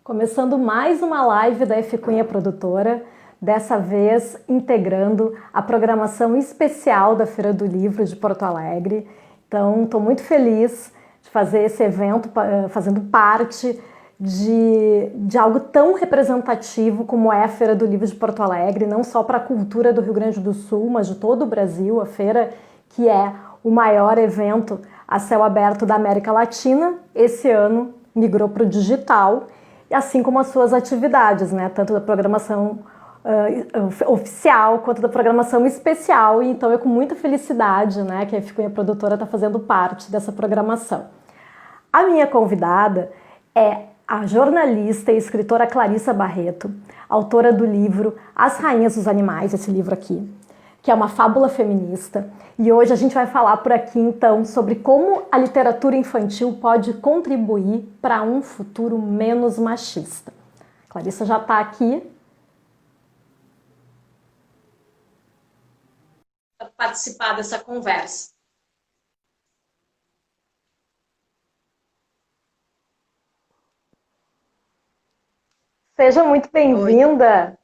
Começando mais uma live da F Cunha Produtora, dessa vez integrando a programação especial da Feira do Livro de Porto Alegre. Então, estou muito feliz de fazer esse evento, fazendo parte de algo tão representativo como é a Feira do Livro de Porto Alegre, não só para a cultura do Rio Grande do Sul, mas de todo o Brasil. A feira que é o maior evento a céu aberto da América Latina, esse ano migrou para o digital, assim como as suas atividades, né? Tanto da programação oficial quanto da programação especial. E então é com muita felicidade, né, que a F Cunha Produtora está fazendo parte dessa programação. A minha convidada é a jornalista e escritora Clarissa Barreto, autora do livro As Rainhas dos Animais, esse livro aqui, que é uma fábula feminista. E hoje a gente vai falar por aqui, então, sobre como a literatura infantil pode contribuir para um futuro menos machista. A Clarissa já está aqui. Para participar dessa conversa. Seja muito bem-vinda.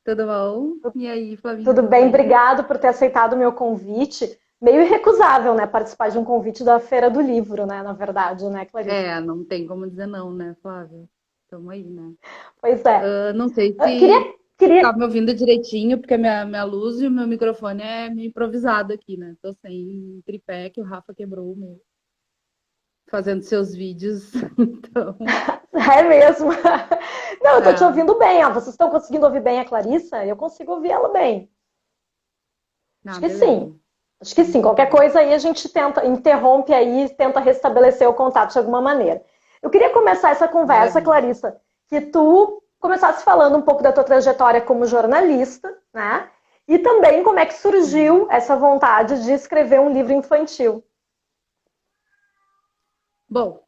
Tudo bom? E aí, Flavinha? Tudo bem? Obrigado por ter aceitado o meu convite. Meio irrecusável, né? Participar de um convite da Feira do Livro, né? Na verdade, né, Clarissa? Não tem como dizer não, né, Flávia? Tamo aí, né? Pois é. Não sei se Queria... tá me ouvindo direitinho, porque a minha luz e o meu microfone é meio improvisado aqui, né? Tô sem tripé, que o Rafa quebrou o meu, fazendo seus vídeos, então... É mesmo. Não, eu tô te ouvindo bem. Ó. Vocês estão conseguindo ouvir bem a Clarissa? Eu consigo ouvir ela bem. Acho que beleza. sim. Acho que sim. Qualquer coisa aí a gente tenta, interrompe aí, tenta restabelecer o contato de alguma maneira. Eu queria começar essa conversa, Clarissa, que tu começasse falando um pouco da tua trajetória como jornalista, né? E também como é que surgiu essa vontade de escrever um livro infantil. Bom,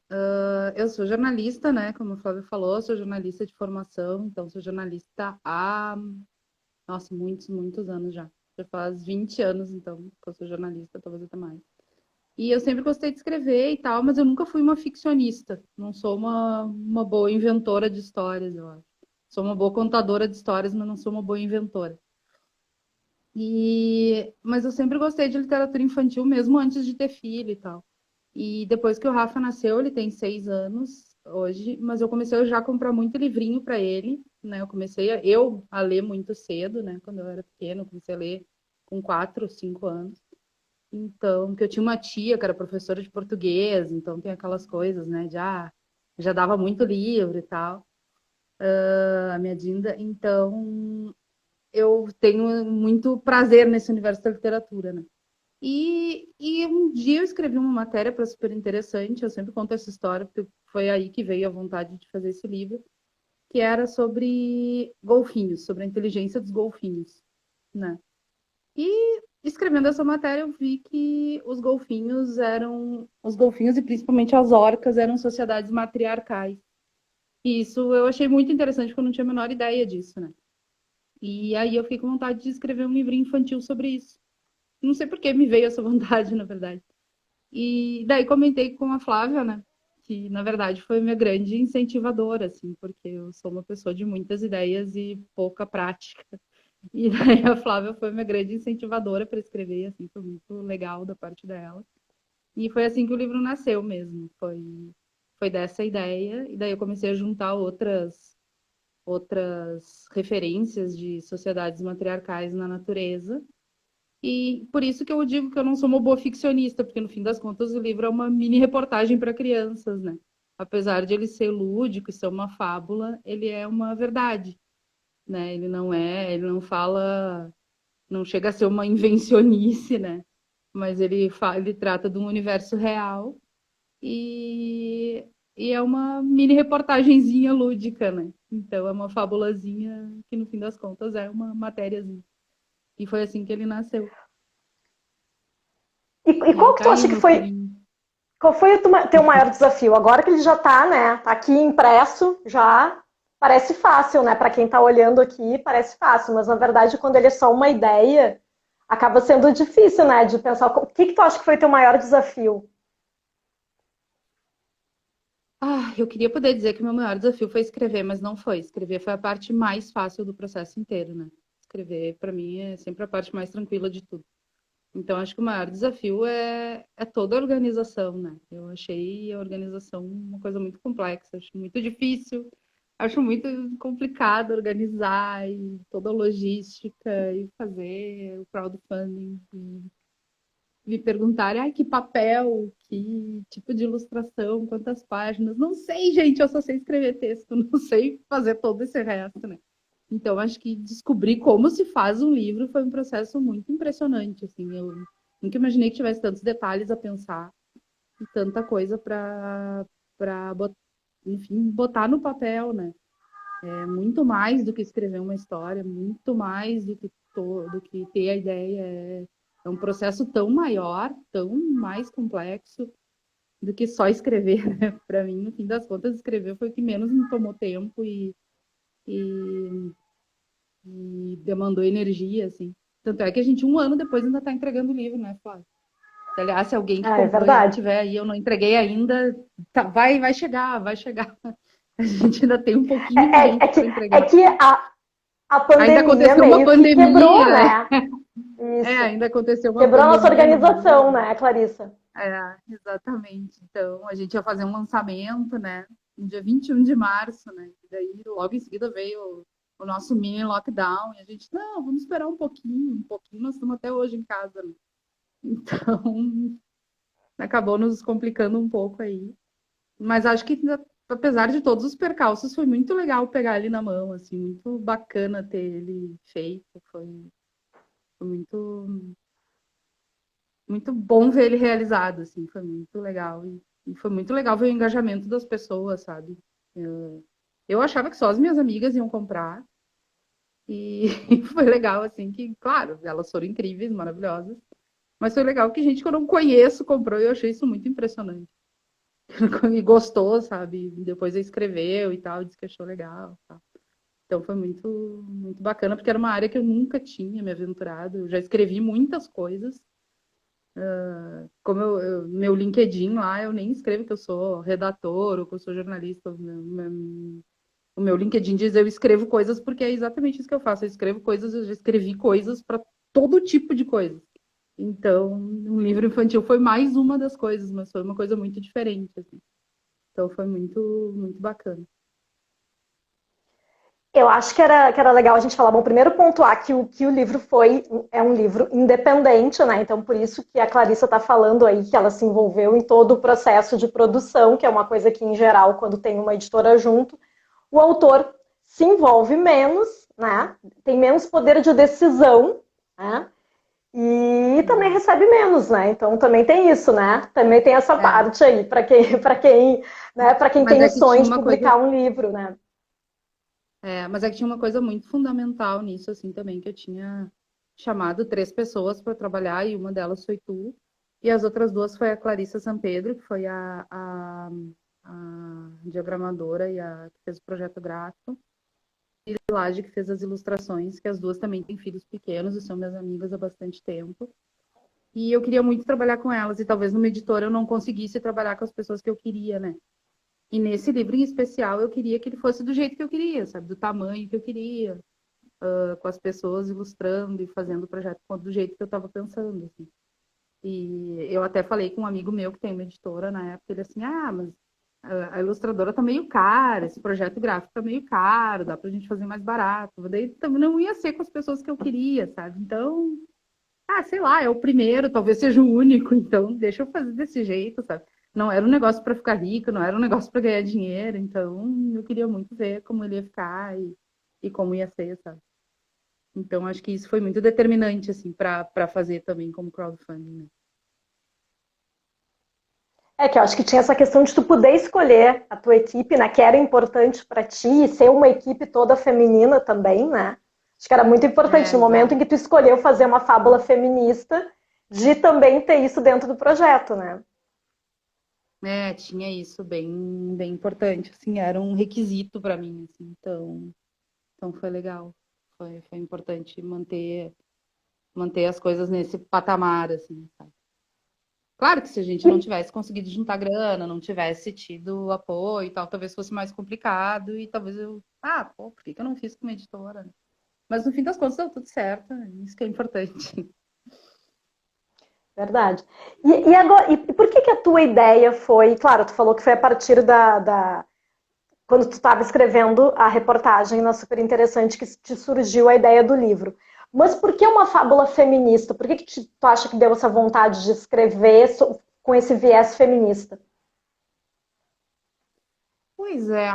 eu sou jornalista, né? Como o Flávio falou, sou jornalista de formação, então sou jornalista há, nossa, muitos anos já. Já faz 20 anos, então, que eu sou jornalista, talvez até mais. E eu sempre gostei de escrever e tal, mas eu nunca fui uma ficcionista. Não sou uma boa inventora de histórias, eu acho. Sou uma boa contadora de histórias, mas não sou uma boa inventora. Mas eu sempre gostei de literatura infantil, mesmo antes de ter filho e tal. E depois que o Rafa nasceu, ele tem 6 anos hoje, mas eu comecei já a comprar muito livrinho para ele, né? Eu comecei a ler muito cedo, né? Quando eu era pequena, eu comecei a ler com 4 ou 5 anos. Então, que eu tinha uma tia que era professora de português, então tem aquelas coisas, né? Já dava muito livro e tal, a minha Dinda. Então, eu tenho muito prazer nesse universo da literatura, né? E um dia eu escrevi uma matéria para super interessante, eu sempre conto essa história, porque foi aí que veio a vontade de fazer esse livro, que era sobre golfinhos, sobre a inteligência dos golfinhos, né? E escrevendo essa matéria, eu vi que os golfinhos e principalmente as orcas eram sociedades matriarcais. E isso eu achei muito interessante, porque eu não tinha a menor ideia disso, né? E aí eu fiquei com vontade de escrever um livrinho infantil sobre isso. Não sei por que me veio essa vontade, na verdade. E daí comentei com a Flávia, né? Que, na verdade, foi minha grande incentivadora, assim, porque eu sou uma pessoa de muitas ideias e pouca prática. E daí a Flávia foi minha grande incentivadora para escrever, assim, foi muito legal da parte dela. E foi assim que o livro nasceu mesmo, foi dessa ideia, e daí eu comecei a juntar outras referências de sociedades matriarcais na natureza. E por isso que eu digo que eu não sou uma boa ficcionista, porque no fim das contas o livro é uma mini reportagem para crianças, né? Apesar de ele ser lúdico e ser uma fábula, ele é uma verdade, né? Ele não fala, não chega a ser uma invencionice, né? Mas ele trata de um universo real e, e é uma mini reportagenzinha lúdica, né? Então é uma fabulazinha que no fim das contas é uma matériazinha. E foi assim que ele nasceu. E E qual que tá tu aí acha o que meu foi... filhinho. Qual foi o teu maior desafio? Agora que ele já está, né? Tá aqui impresso, já parece fácil, né? Para quem está olhando aqui, parece fácil, mas na verdade, quando ele é só uma ideia, acaba sendo difícil, né? De pensar o que tu acha que foi o teu maior desafio? Eu queria poder dizer que o meu maior desafio foi escrever, mas não foi. Escrever foi a parte mais fácil do processo inteiro, né? Escrever, para mim, é sempre a parte mais tranquila de tudo. Então, acho que o maior desafio é toda a organização, né? Eu achei a organização uma coisa muito complexa, acho muito difícil, acho muito complicado organizar e toda a logística e fazer o crowdfunding. E me perguntarem, que papel, que tipo de ilustração, quantas páginas. Não sei, gente, eu só sei escrever texto, não sei fazer todo esse resto, né? Então, acho que descobrir como se faz um livro foi um processo muito impressionante, assim. Eu nunca imaginei que tivesse tantos detalhes a pensar e tanta coisa para enfim, botar no papel, né? É muito mais do que escrever uma história, muito mais do que ter a ideia. É um processo tão maior, tão mais complexo do que só escrever, né? Para mim, no fim das contas, escrever foi o que menos me tomou tempo e e demandou energia, assim. Tanto é que a gente, um ano depois, ainda está entregando o livro, né, Flávio? Aliás, se alguém que Ah, é comprou e não verdade. tiver aí, eu não entreguei ainda, tá, vai chegar, vai chegar. A gente ainda tem um É, pouquinho de é, é gente para que, é entregar. que a Ainda pandemia aconteceu uma meio que quebrou, pandemia, né? Isso. ainda aconteceu uma Quebrou a nossa pandemia no organização, meio. né, Clarissa? Exatamente. Então, a gente ia fazer um lançamento, né, no dia 21 de março, né? E daí, logo em seguida, veio o nosso mini lockdown. E a gente, não, vamos esperar um pouquinho, nós estamos até hoje em casa, né? Então, acabou nos complicando um pouco aí. Mas acho que, apesar de todos os percalços, foi muito legal pegar ele na mão, assim, muito bacana ter ele feito. Foi muito bom ver ele realizado, assim, foi muito legal. E foi muito legal ver o engajamento das pessoas, sabe? Eu achava que só as minhas amigas iam comprar. E foi legal, assim, que, claro, elas foram incríveis, maravilhosas. Mas foi legal que gente que eu não conheço comprou e eu achei isso muito impressionante. E gostou, sabe? Depois escreveu e tal, disse que achou legal. Tal. Então foi muito bacana, porque era uma área que eu nunca tinha me aventurado. Eu já escrevi muitas coisas. Como meu LinkedIn lá, eu nem escrevo que eu sou redator ou que eu sou jornalista. O meu LinkedIn diz eu escrevo coisas porque é exatamente isso que eu faço. Eu escrevo coisas, eu já escrevi coisas para todo tipo de coisa. Então, um livro infantil foi mais uma das coisas, mas foi uma coisa muito diferente, assim. Então foi muito bacana. Eu acho que era legal a gente falar, bom, primeiro pontuar que o livro é um livro independente, né? Então, por isso que a Clarissa está falando aí que ela se envolveu em todo o processo de produção, que é uma coisa que, em geral, quando tem uma editora junto, o autor se envolve menos, né? Tem menos poder de decisão, né? E também Uhum. recebe menos, né? Então também tem isso, né? Também tem essa É, parte aí para quem mas tem o é que sonho tinha de uma coisa, publicar um livro, né? mas é que tinha uma coisa muito fundamental nisso, assim, também, que eu tinha chamado 3 pessoas para trabalhar e uma delas foi tu. E as outras 2 foi a Clarissa Sampedro, que foi a diagramadora e a que fez o projeto gráfico. Laje, que fez as ilustrações, que as 2 também têm filhos pequenos e são minhas amigas há bastante tempo. E eu queria muito trabalhar com elas, e talvez numa editora eu não conseguisse trabalhar com as pessoas que eu queria, né? E nesse livro em especial eu queria que ele fosse do jeito que eu queria, sabe? Do tamanho que eu queria, com as pessoas ilustrando e fazendo o projeto do jeito que eu estava pensando, assim. E eu até falei com um amigo meu que tem uma editora na época, ele assim, mas a ilustradora tá meio cara, esse projeto gráfico tá meio caro, dá pra gente fazer mais barato. Daí também não ia ser com as pessoas que eu queria, sabe? Então, sei lá, é o primeiro, talvez seja o único, então deixa eu fazer desse jeito, sabe? Não era um negócio para ficar rico, não era um negócio para ganhar dinheiro, então eu queria muito ver como ele ia ficar e como ia ser, sabe? Então acho que isso foi muito determinante, assim, para fazer também como crowdfunding, né? É que eu acho que tinha essa questão de tu poder escolher a tua equipe, né? Que era importante para ti, e ser uma equipe toda feminina também, né? Acho que era muito importante no momento Exato. em que tu escolheu fazer uma fábula feminista, de também ter isso dentro do projeto, né? Tinha isso bem importante, assim, era um requisito para mim, assim, então foi legal, foi importante manter as coisas nesse patamar, assim, sabe? Claro que se a gente não tivesse conseguido juntar grana, não tivesse tido apoio e tal, talvez fosse mais complicado e talvez pô, por que que eu não fiz com uma editora? Mas no fim das contas deu tudo certo, isso que é importante. Verdade. E agora, e por que a tua ideia foi, claro, tu falou que foi a partir quando tu estava escrevendo a reportagem na Super Interessante que te surgiu a ideia do livro. Mas por que uma fábula feminista? Por que tu acha que deu essa vontade de escrever com esse viés feminista? Pois é.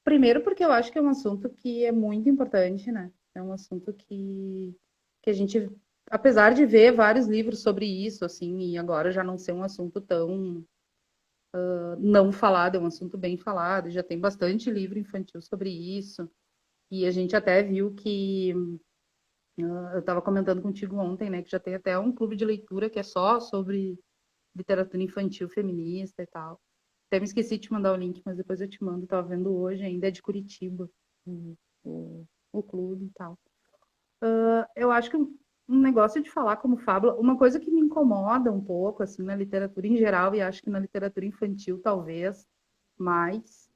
Primeiro porque eu acho que é um assunto que é muito importante, né? É um assunto que a gente, apesar de ver vários livros sobre isso, assim, e agora já não ser um assunto tão não falado, é um assunto bem falado, já tem bastante livro infantil sobre isso. E a gente até viu que, eu estava comentando contigo ontem, né, que já tem até um clube de leitura que é só sobre literatura infantil feminista e tal. Até me esqueci de te mandar o link, mas depois eu te mando. Estava vendo hoje, ainda é de Curitiba, o, o clube e tal. Eu acho que um negócio de falar como fábula, uma coisa que me incomoda um pouco, assim, na literatura em geral, e acho que na literatura infantil talvez mais,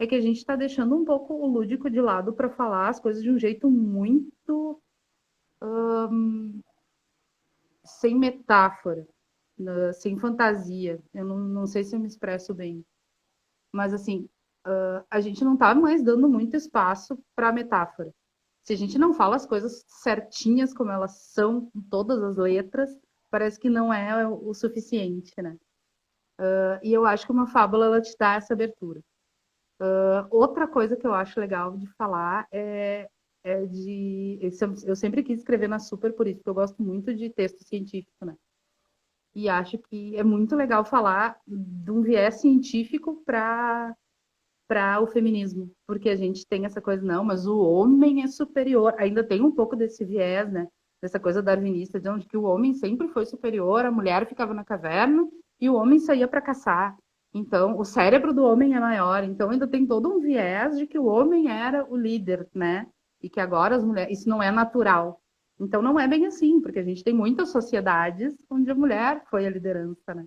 é que a gente está deixando um pouco o lúdico de lado para falar as coisas de um jeito muito sem metáfora, né, sem fantasia. Eu não sei se eu me expresso bem. Mas assim, a gente não está mais dando muito espaço para metáfora. Se a gente não fala as coisas certinhas como elas são, com todas as letras, parece que não é o suficiente, né? E eu acho que uma fábula ela te dá essa abertura. Outra coisa que eu acho legal de falar é de. Eu sempre quis escrever na Super por isso, porque eu gosto muito de texto científico, né? E acho que é muito legal falar de um viés científico para o feminismo, porque a gente tem essa coisa, não, mas o homem é superior, ainda tem um pouco desse viés, né? Dessa coisa darwinista, de onde que o homem sempre foi superior, a mulher ficava na caverna e o homem saía para caçar. Então, o cérebro do homem é maior, então ainda tem todo um viés de que o homem era o líder, né? E que agora as mulheres, isso não é natural. Então não é bem assim, porque a gente tem muitas sociedades onde a mulher foi a liderança, né?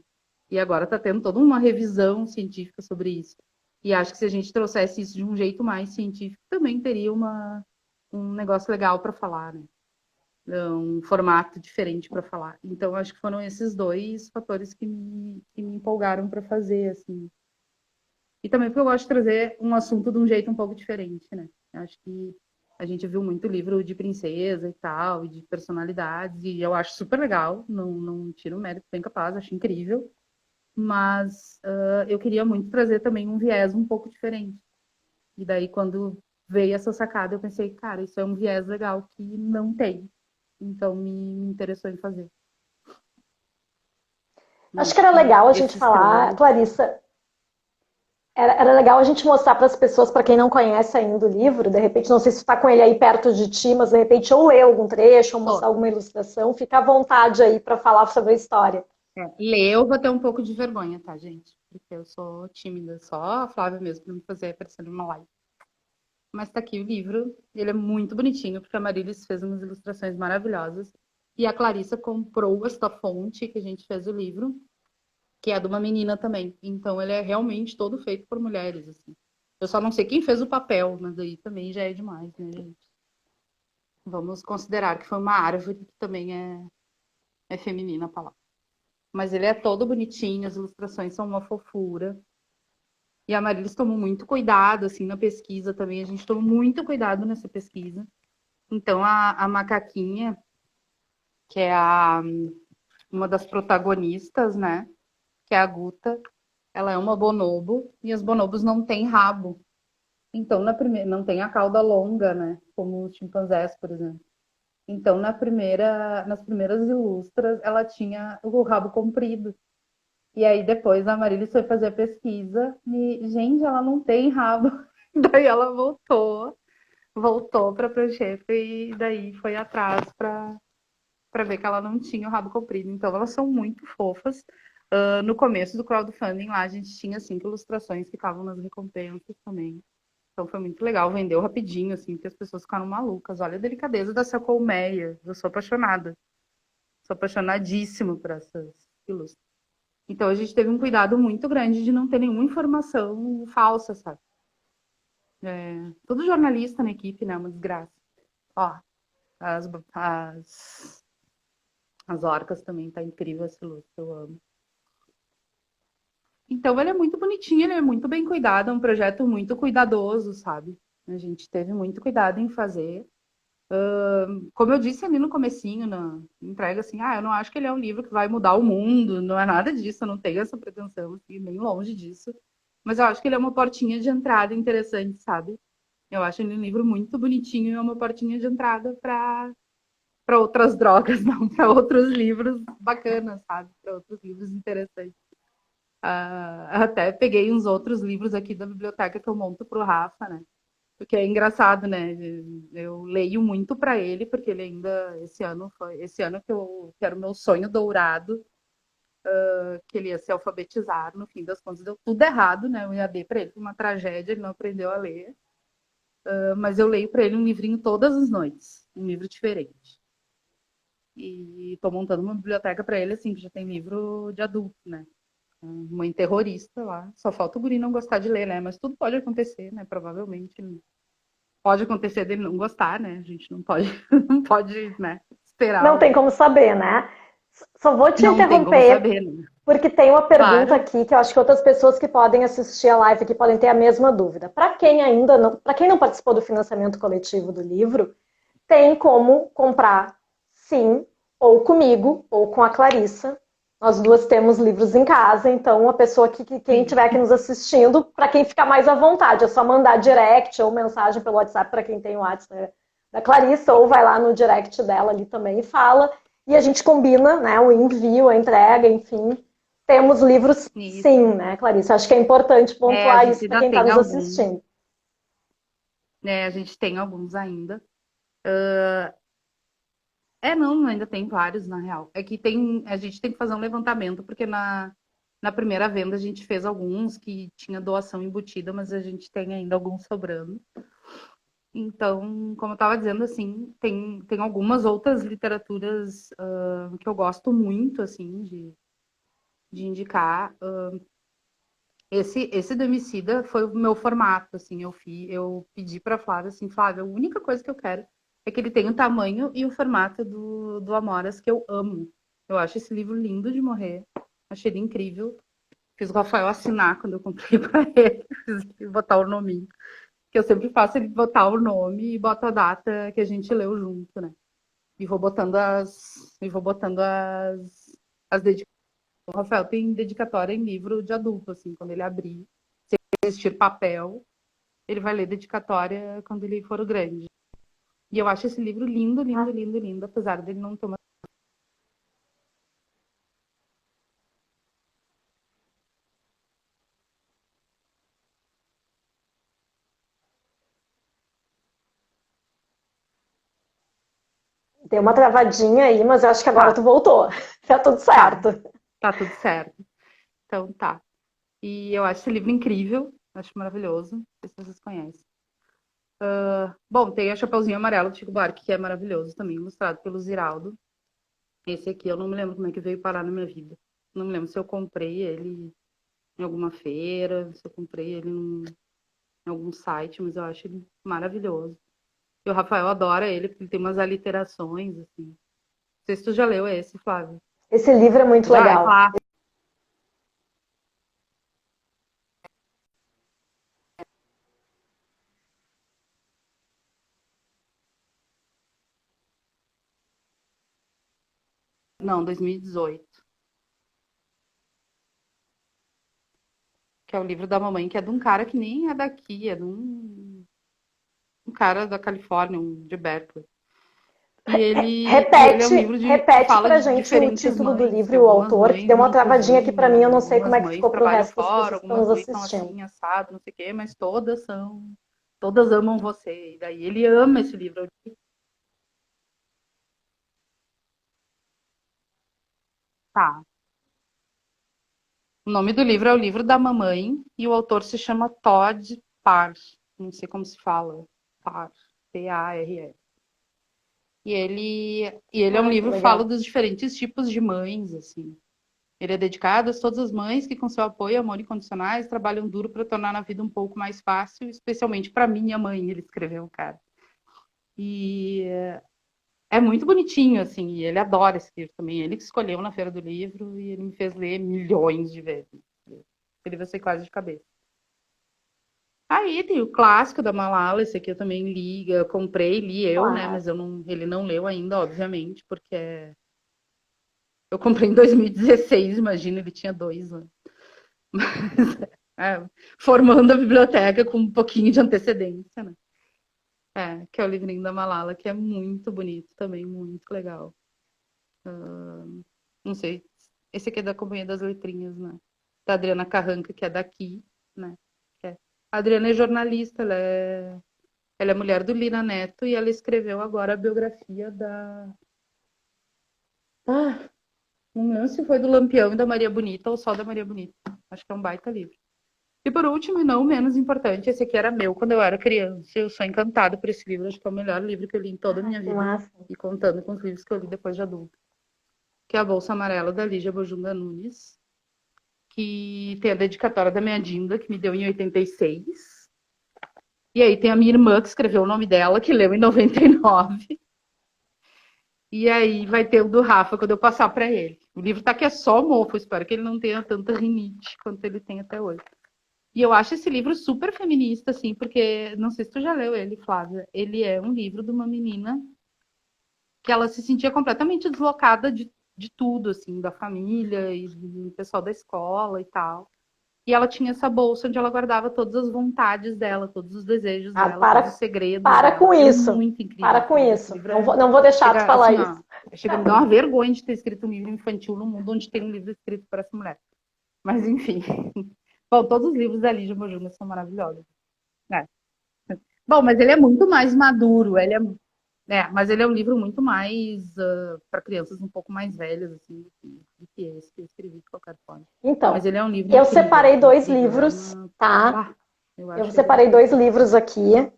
E agora está tendo toda uma revisão científica sobre isso. E acho que se a gente trouxesse isso de um jeito mais científico, também teria um negócio legal para falar, né? Um formato diferente para falar. Então, acho que foram esses dois fatores que me empolgaram para fazer, assim. E também porque eu gosto de trazer um assunto de um jeito um pouco diferente, né? Acho que a gente viu muito livro de princesa e tal, e de personalidades, e eu acho super legal, não tiro o mérito, bem capaz, acho incrível. Mas eu queria muito trazer também um viés um pouco diferente. E daí, quando veio essa sacada, eu pensei, cara, isso é um viés legal que não tem. Então, me interessou em fazer. Acho que Acho era que legal a gente esses falar, três. Clarissa, era legal a gente mostrar para as pessoas, para quem não conhece ainda o livro, de repente, não sei se está com ele aí perto de ti, mas de repente ou ler algum trecho, ou mostrar Tô. alguma ilustração, fica à vontade aí para falar sobre a história. Ler eu vou ter um pouco de vergonha, tá, gente? Porque eu sou tímida, só a Flávia mesmo para me fazer aparecer numa live. Mas tá aqui o livro, ele é muito bonitinho, porque a Marilis fez umas ilustrações maravilhosas. E a Clarissa comprou esta fonte que a gente fez o livro, que é de uma menina também. Então ele é realmente todo feito por mulheres, assim. Eu só não sei quem fez o papel, mas aí também já é demais, né, gente? Vamos considerar que foi uma árvore que também é feminina a palavra. Mas ele é todo bonitinho, as ilustrações são uma fofura. E a Marilis tomou muito cuidado, assim, na pesquisa também. A gente tomou muito cuidado nessa pesquisa. Então, a macaquinha, que é uma das protagonistas, né? Que é a Guta, ela é uma bonobo e as bonobos não têm rabo. Então, na primeira, não tem a cauda longa, né? Como os chimpanzés, por exemplo. Então, nas primeiras ilustras, ela tinha o rabo comprido. E aí, depois, a Marilis foi fazer a pesquisa e, gente, ela não tem rabo. Daí ela voltou para a prancheta e daí foi atrás para ver que ela não tinha o rabo comprido. Então, elas são muito fofas. No começo do crowdfunding lá, a gente tinha 5 ilustrações que estavam nas recompensas também. Então foi muito legal, vendeu rapidinho, assim, porque as pessoas ficaram malucas. Olha a delicadeza dessa colmeia, eu sou apaixonada. Sou apaixonadíssima por essas ilustras. Então a gente teve um cuidado muito grande de não ter nenhuma informação falsa, sabe? Todo jornalista na equipe, né? Uma desgraça. Ó, as, as, as orcas também, tá incrível esse ilustre, eu amo. Então ele é muito bonitinho, ele é muito bem cuidado, é um projeto muito cuidadoso, sabe? A gente teve muito cuidado em fazer. Como eu disse ali no comecinho, na entrega, assim, eu não acho que ele é um livro que vai mudar o mundo, não é nada disso, eu não tenho essa pretensão, assim, nem longe disso. Mas eu acho que ele é uma portinha de entrada interessante, sabe? Eu acho ele um livro muito bonitinho e é uma portinha de entrada para outras drogas, não, para outros livros bacanas, sabe? Para outros livros interessantes. Até peguei uns outros livros aqui da biblioteca que eu monto para o Rafa, né? Porque é engraçado, né? Eu leio muito para ele, porque ele ainda, esse ano que era o meu sonho dourado, que ele ia se alfabetizar, no fim das contas deu tudo errado, né? O EAD para ele foi uma tragédia, ele não aprendeu a ler. Mas eu leio para ele um livrinho todas as noites, um livro diferente. E estou montando uma biblioteca para ele, assim, que já tem livro de adulto, né? Mãe terrorista lá. Só falta o guri não gostar de ler, né? Mas tudo pode acontecer, né? Provavelmente pode acontecer dele não gostar, né? A gente não pode, não pode, né, esperar. Não tem como saber, né? Só vou te Não tem como interromper, saber, né? porque tem uma pergunta Claro. aqui que eu acho que outras pessoas que podem assistir a live aqui podem ter a mesma dúvida. Para quem não participou do financiamento coletivo do livro, tem como comprar, sim, ou comigo, ou com a Clarissa. Nós duas temos livros em casa, então a pessoa quem estiver aqui nos assistindo, para quem ficar mais à vontade, é só mandar direct ou mensagem pelo WhatsApp para quem tem o WhatsApp, né, da Clarissa, ou vai lá no direct dela ali também e fala, e a gente combina, né, o envio, a entrega, enfim. Temos livros, Isso. sim, né, Clarissa? Acho que é importante A pontuar gente isso para ainda quem está tem nos alguns, assistindo. né? A gente tem alguns ainda. Não, ainda tem vários, na real. É que a gente tem que fazer um levantamento, porque na primeira venda a gente fez alguns que tinha doação embutida, mas a gente tem ainda alguns sobrando. Então, como eu estava dizendo, assim, tem algumas outras literaturas que eu gosto muito, assim, de indicar. Esse do Emicida foi o meu formato, assim, eu pedi para Flávia, assim, Flávia, a única coisa que eu quero é que ele tenha o tamanho e o formato do Amoras, que eu amo. Eu acho esse livro lindo de morrer, achei ele incrível. Fiz o Rafael assinar quando eu comprei para ele, fiz ele botar o nominho. Que eu sempre faço ele botar o nome e boto a data que a gente leu junto, né? E vou botando as dedicatórias. O Rafael tem dedicatória em livro de adulto, assim, quando ele abrir, se existir papel, ele vai ler dedicatória quando ele for grande. E eu acho esse livro lindo, lindo, lindo, lindo, apesar dele não ter uma. Deu uma travadinha aí, mas eu acho que agora Tá, tu voltou. Tá tudo tá, certo. tá tudo certo. Então tá. E eu acho esse livro incrível, acho maravilhoso. Não sei se vocês conhecem. Bom, tem a Chapeuzinho Amarelo do Chico Buarque, que é maravilhoso também, ilustrado pelo Ziraldo. Esse aqui eu não me lembro como é que veio parar na minha vida. Não me lembro se eu comprei ele em alguma feira, se eu comprei ele em algum site, mas eu acho ele maravilhoso. E o Rafael adora ele, porque ele tem umas aliterações, assim. Não sei se tu já leu esse, Flávio. Esse livro é muito Já, é legal. claro. Não, 2018. Que é o livro da mamãe, que é de um cara que nem é daqui, é de um cara da Califórnia, de Berkeley. E ele é um livro que Repete fala pra de gente o diferentes título do mães, livro que e o algumas autor, que mães deu uma não travadinha aqui pra mim, eu cozinham, não sei como algumas é que mães ficou pro trabalham resto das fora, pessoas que estão algumas nos mães são assistindo. assim, assado, não sei o quê, mas todas amam você. E daí ele ama esse livro. Tá. O nome do livro é O Livro da Mamãe e o autor se chama Todd Parr. Não sei como se fala. Parr. P-A-R-R. E ele é um Ah, que livro que fala legal. dos diferentes tipos de mães, assim. Ele é dedicado a todas as mães que, com seu apoio e amor incondicionais, trabalham duro para tornar a vida um pouco mais fácil, especialmente para minha mãe, ele escreveu, cara. E é muito bonitinho, assim, e ele adora esse livro também. Ele que escolheu na Feira do Livro e ele me fez ler milhões de vezes. Ele vai ser quase de cabeça. Aí tem o clássico da Malala, esse aqui eu também li, eu comprei, li eu, né? Claro. Mas ele não leu ainda, obviamente, porque eu comprei em 2016, imagina, ele tinha 2 anos. É, formando a biblioteca com um pouquinho de antecedência, né? Que é o livrinho da Malala, que é muito bonito também, muito legal. Não sei, esse aqui é da Companhia das Letrinhas, né? Da Adriana Carranca, que é daqui, né? A Adriana é jornalista, ela é mulher do Lina Neto e ela escreveu agora a biografia da. Ah, não lembro se foi do Lampião e da Maria Bonita ou só da Maria Bonita. Acho que é um baita livro. E por último, e não menos importante, esse aqui era meu quando eu era criança. Eu sou encantada por esse livro, acho que é o melhor livro que eu li em toda a Ah, minha que vida. massa. E contando com os livros que eu li depois de adulto. Que é A Bolsa Amarela, da Lígia Bojunga Nunes. Que tem a dedicatória da minha Dinda, que me deu em 86. E aí tem a minha irmã, que escreveu o nome dela, que leu em 99. E aí vai ter o do Rafa quando eu passar para ele. O livro tá que é só mofo, espero que ele não tenha tanta rinite quanto ele tem até hoje. E eu acho esse livro super feminista, assim, porque não sei se tu já leu ele, Flávia. Ele é um livro de uma menina que ela se sentia completamente deslocada de tudo, assim, da família e do pessoal da escola e tal. E ela tinha essa bolsa onde ela guardava todas as vontades dela, todos os desejos Ah, dela, todos os segredos para dela. com É isso. muito Para incrível, com Flávia. Esse isso. livro Não vou deixar tu chega falar assim, isso. ó, chega a me dar uma vergonha de ter escrito um livro infantil no mundo onde tem um livro escrito para essa mulher. Mas enfim. Bom, todos os livros da Lígia Bojunga são maravilhosos. É. Bom, mas ele é muito mais maduro, mas ele é um livro muito mais para crianças um pouco mais velhas, assim, do que esse que eu escrevi de qualquer forma. Mas Então, ele é um livro eu incrível, separei assim, dois incrível. livros, tá? Bah, eu Eu acho ele separei dois incrível. livros aqui.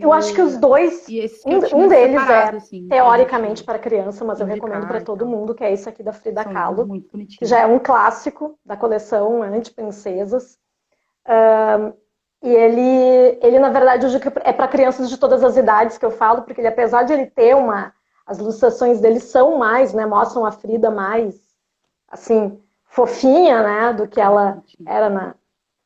Eu acho que os E, dois, e esses que eu um tinha deles separado, é assim, pra teoricamente gente para criança, mas eu recomendo para indicar e todo tal. mundo, que é esse aqui da Frida São livros Kahlo, muito que já bonitinhos. é um clássico da coleção Anti-Princesas. E ele, na verdade, hoje é para crianças de todas as idades que eu falo, porque ele, apesar de ele ter as ilustrações dele são mais, né, mostram a Frida mais, assim, fofinha, né, do que Mais ela bonitinho. era na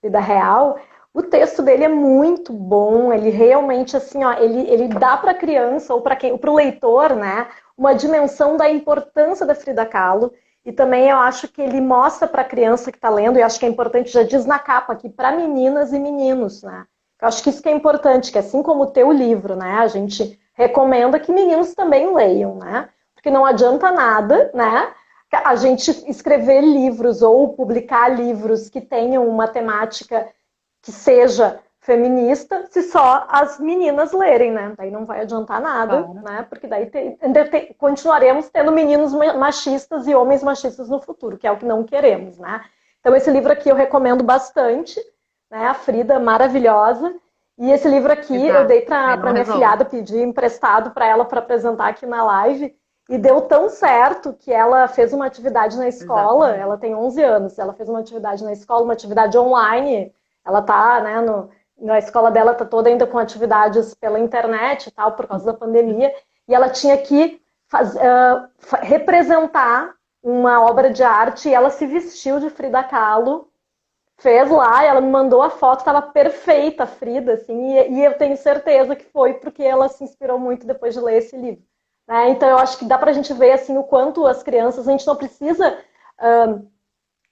vida real. O texto dele é muito bom, ele realmente, assim, ó, ele dá para a criança ou para o leitor, né, uma dimensão da importância da Frida Kahlo. E também eu acho que ele mostra para a criança que está lendo, e acho que é importante, já diz na capa aqui, para meninas e meninos, né? Eu acho que isso que é importante, que assim como o teu livro, né, a gente recomenda que meninos também leiam, né? Porque não adianta nada, né, a gente escrever livros ou publicar livros que tenham uma temática que seja feminista, se só as meninas lerem, né? Daí não vai adiantar nada, Claro. né? Porque daí continuaremos tendo meninos machistas e homens machistas no futuro, que é o que não queremos, né? Então esse livro aqui eu recomendo bastante, né? A Frida maravilhosa. E esse livro aqui eu Exato. dei Aí não para minha resolve. filhada, pedi emprestado para ela para apresentar aqui na live. E deu tão certo que ela fez uma atividade na escola, Exatamente. ela tem 11 anos, ela fez uma atividade na escola, uma atividade online, ela tá, né, na escola dela tá toda ainda com atividades pela internet e tal, por causa da pandemia, e ela tinha que representar uma obra de arte e ela se vestiu de Frida Kahlo, fez lá, ela me mandou a foto, estava perfeita a Frida, assim, e eu tenho certeza que foi porque ela se inspirou muito depois de ler esse livro. Né? Então eu acho que dá para a gente ver assim o quanto as crianças, a gente não precisa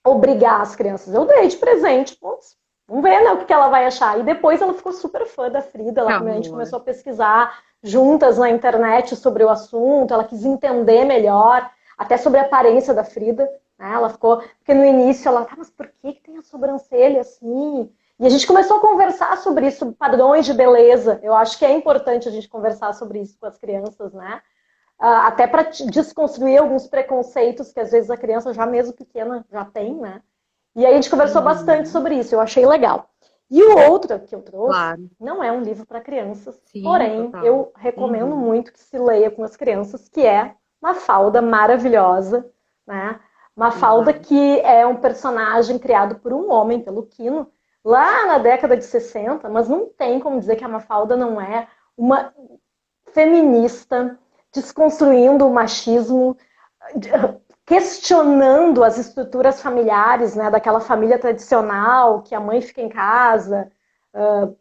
obrigar as crianças. Eu dei de presente, putz, vamos ver, né, o que ela vai achar. E depois ela ficou super fã da Frida, Que a gente amor. começou a pesquisar juntas na internet sobre o assunto, ela quis entender melhor, até sobre a aparência da Frida, né? Ela ficou, porque no início ela, mas por que tem a sobrancelha assim? E a gente começou a conversar sobre isso, padrões de beleza. Eu acho que é importante a gente conversar sobre isso com as crianças, né? Até para desconstruir alguns preconceitos que às vezes a criança já mesmo pequena já tem, né? E aí a gente conversou bastante Uhum. sobre isso, eu achei legal. E o outro que eu trouxe Claro. não é um livro para crianças, Sim, porém total. eu recomendo Uhum. muito que se leia com as crianças, que é Mafalda Maravilhosa, né? Mafalda Exato. que é um personagem criado por um homem, pelo Quino, lá na década de 60, mas não tem como dizer que a Mafalda não é uma feminista, desconstruindo o machismo, questionando as estruturas familiares, né, daquela família tradicional, que a mãe fica em casa,